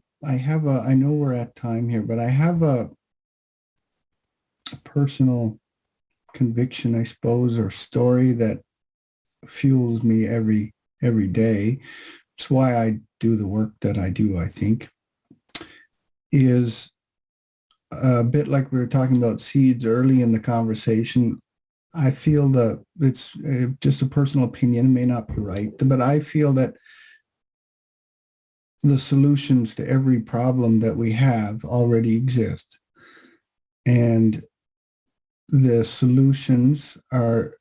know we're at time here, but I have a personal conviction, I suppose, or story that fuels me every day. It's why I do the work that I do, I think, is a bit like we were talking about seeds early in the conversation. I feel that it's just a personal opinion, may not be right, but I feel that the solutions to every problem that we have already exist. And the solutions are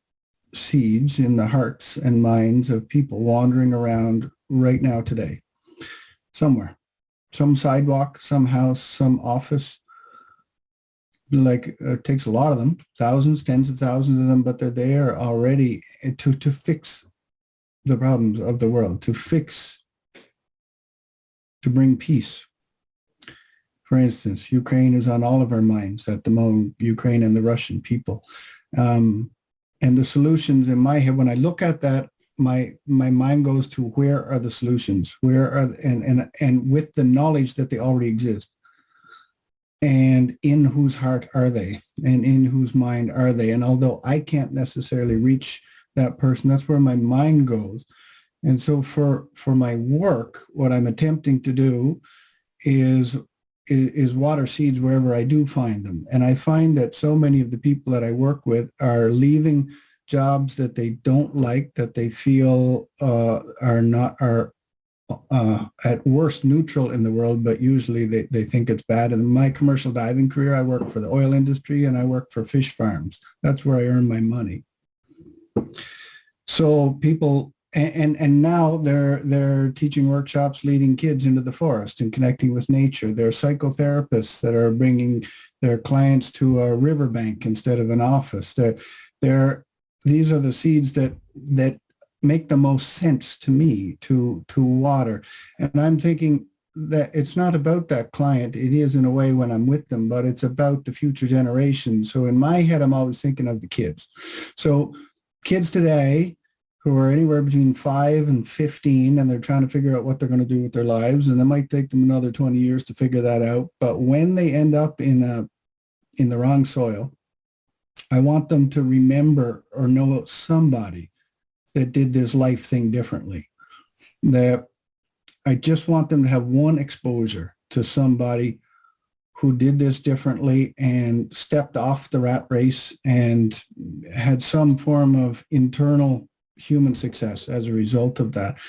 seeds in the hearts and minds of people wandering around right now today, somewhere, some sidewalk, some house, some office. Like it takes a lot of them, thousands, tens of thousands of them, but they're there already to fix the problems of the world, to bring peace. For instance, Ukraine is on all of our minds at the moment, Ukraine and the Russian people. And the solutions in my head, when I look at that, my mind goes to where are the solutions? Where are, and with the knowledge that they already exist. And in whose heart are they? And in whose mind are they? And although I can't necessarily reach that person, that's where my mind goes. And so for my work, what I'm attempting to do is water seeds wherever I do find them. And I find that so many of the people that I work with are leaving jobs that they don't like, that they feel are at worst neutral in the world, but usually they think it's bad. In my commercial diving career, I worked for the oil industry and I worked for fish farms. That's where I earn my money. So people, and now they're teaching workshops, leading kids into the forest and connecting with nature. There are psychotherapists that are bringing their clients to a riverbank instead of an office. These are the seeds that make the most sense to me to water. And I'm thinking that it's not about that client. It is in a way when I'm with them, but it's about the future generation. So in my head, I'm always thinking of the kids. So kids today who are anywhere between 5 and 15, and they're trying to figure out what they're going to do with their lives. And it might take them another 20 years to figure that out. But when they end up in the wrong soil, I want them to remember or know somebody that did this life thing differently. That I just want them to have one exposure to somebody who did this differently and stepped off the rat race and had some form of internal human success as a result of that.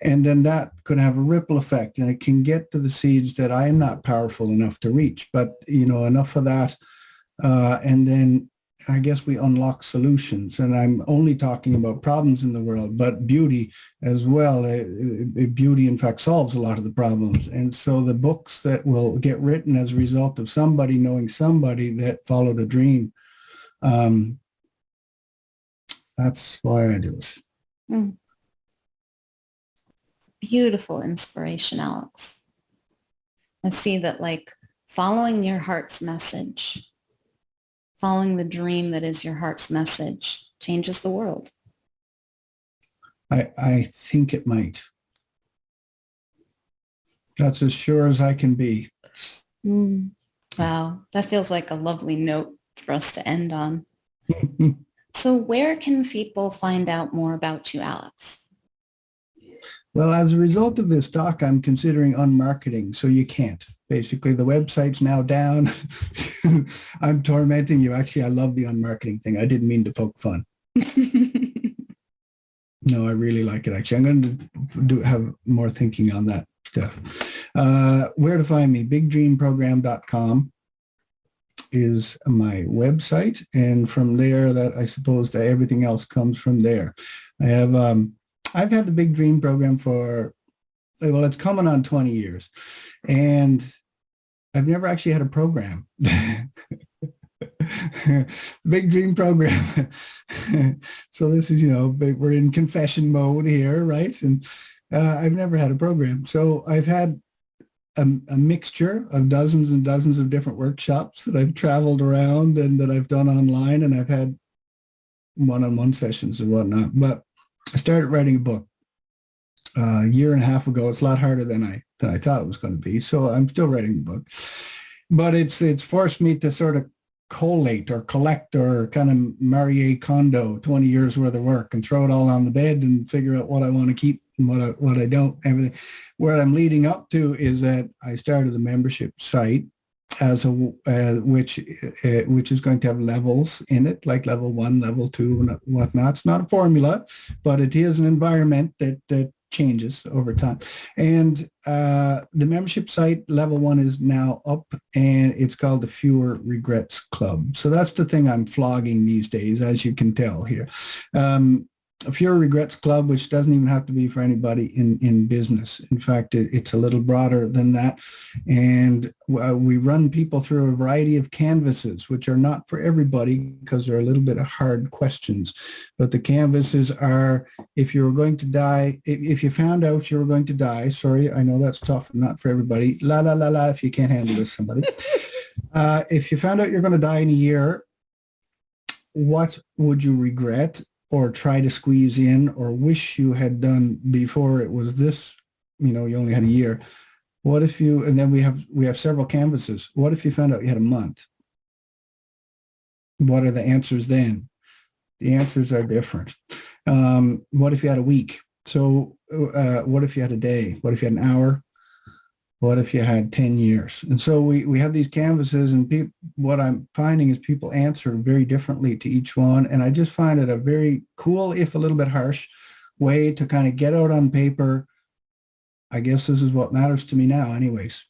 And then that could have a ripple effect, and it can get to the seeds that I am not powerful enough to reach, but enough of that. And I guess we unlock solutions. And I'm only talking about problems in the world, but beauty as well. Beauty, in fact, solves a lot of the problems. And so the books that will get written as a result of somebody knowing somebody that followed a dream, that's why I do it. Mm. Beautiful inspiration, Alex. I see that, like, following your heart's message, following the dream that is your heart's message changes the world. I think it might. That's as sure as I can be. Mm. Wow, that feels like a lovely note for us to end on. So where can people find out more about you, Alex? Well, as a result of this talk, I'm considering unmarketing, so you can't. Basically, the website's now down. I'm tormenting you. Actually, I love the unmarketing thing. I didn't mean to poke fun. No, I really like it, actually. I'm going to have more thinking on that stuff. Where to find me? BigDreamProgram.com is my website. And from there, that I suppose that everything else comes from there. I've had the Big Dream Program for, well, it's coming on 20 years. And I've never actually had a program. Big Dream Program. So this is, we're in confession mode here, right? And I've never had a program. So I've had a mixture of dozens and dozens of different workshops that I've traveled around and that I've done online, and I've had one-on-one sessions and whatnot. But I started writing a book a year and a half ago. It's a lot harder than I thought it was going to be. So I'm still writing the book, but it's forced me to sort of collate or collect or kind of Marie Kondo 20 years worth of work and throw it all on the bed and figure out what I want to keep and what I don't. Everything. Where I'm leading up to is that I started a membership site as which is going to have levels in it, like level 1, level 2, and whatnot. It's not a formula, but it is an environment that changes over time. And the membership site, level 1, is now up, and it's called the Fewer Regrets Club. So that's the thing I'm flogging these days, as you can tell here. A Fewer Regrets Club, which doesn't even have to be for anybody in business. In fact, it's a little broader than that. And we run people through a variety of canvases, which are not for everybody because they're a little bit of hard questions. But the canvases are, if you were going to die, if you found out you were going to die, sorry, I know that's tough and not for everybody. La, la, la, la, if you can't handle this, somebody. If you found out you're going to die in a year, what would you regret or try to squeeze in or wish you had done before it was this, you only had a year? What if you, and then we have several canvases. What if you found out you had a month? What are the answers then? The answers are different. What if you had a week? So what if you had a day? What if you had an hour? What if you had 10 years? And so we have these canvases, and what I'm finding is people answer very differently to each one. And I just find it a very cool, if a little bit harsh, way to kind of get out on paper, I guess this is what matters to me now anyways.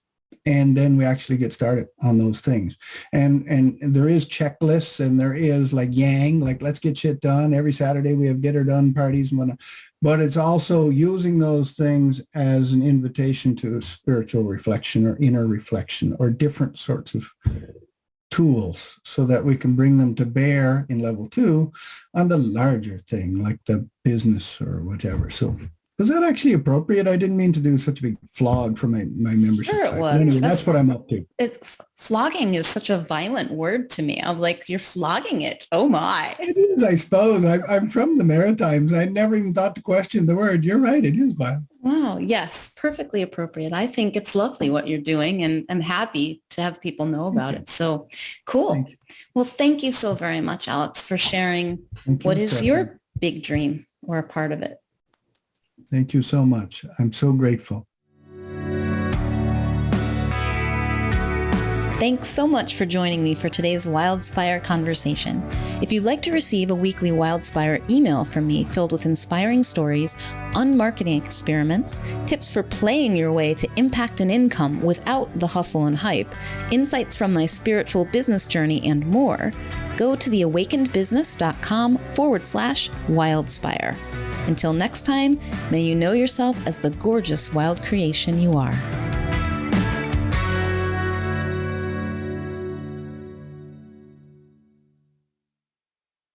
And then we actually get started on those things. And there is checklists, and there is like yang, like let's get shit done. Every Saturday we have get her done parties and whatnot. But it's also using those things as an invitation to spiritual reflection or inner reflection or different sorts of tools so that we can bring them to bear in level 2 on the larger thing, like the business or whatever. So was that actually appropriate? I didn't mean to do such a big flog for my membership. Sure, it was. Anyway, that's what I'm up to. Flogging is such a violent word to me. I'm like, you're flogging it. Oh my. It is, I suppose. I'm from the Maritimes. I never even thought to question the word. You're right. It is violent. Wow. Yes. Perfectly appropriate. I think it's lovely what you're doing, and I'm happy to have people know about it. So cool. Well, thank you so very much, Alex, for sharing what is your big dream or a part of it. Thank you so much. I'm so grateful. Thanks so much for joining me for today's Wildspire conversation. If you'd like to receive a weekly Wildspire email from me filled with inspiring stories, unmarketing experiments, tips for playing your way to impact and income without the hustle and hype, insights from my spiritual business journey, and more, go to theawakenedbusiness.com/wildspire. Until next time, may you know yourself as the gorgeous wild creation you are.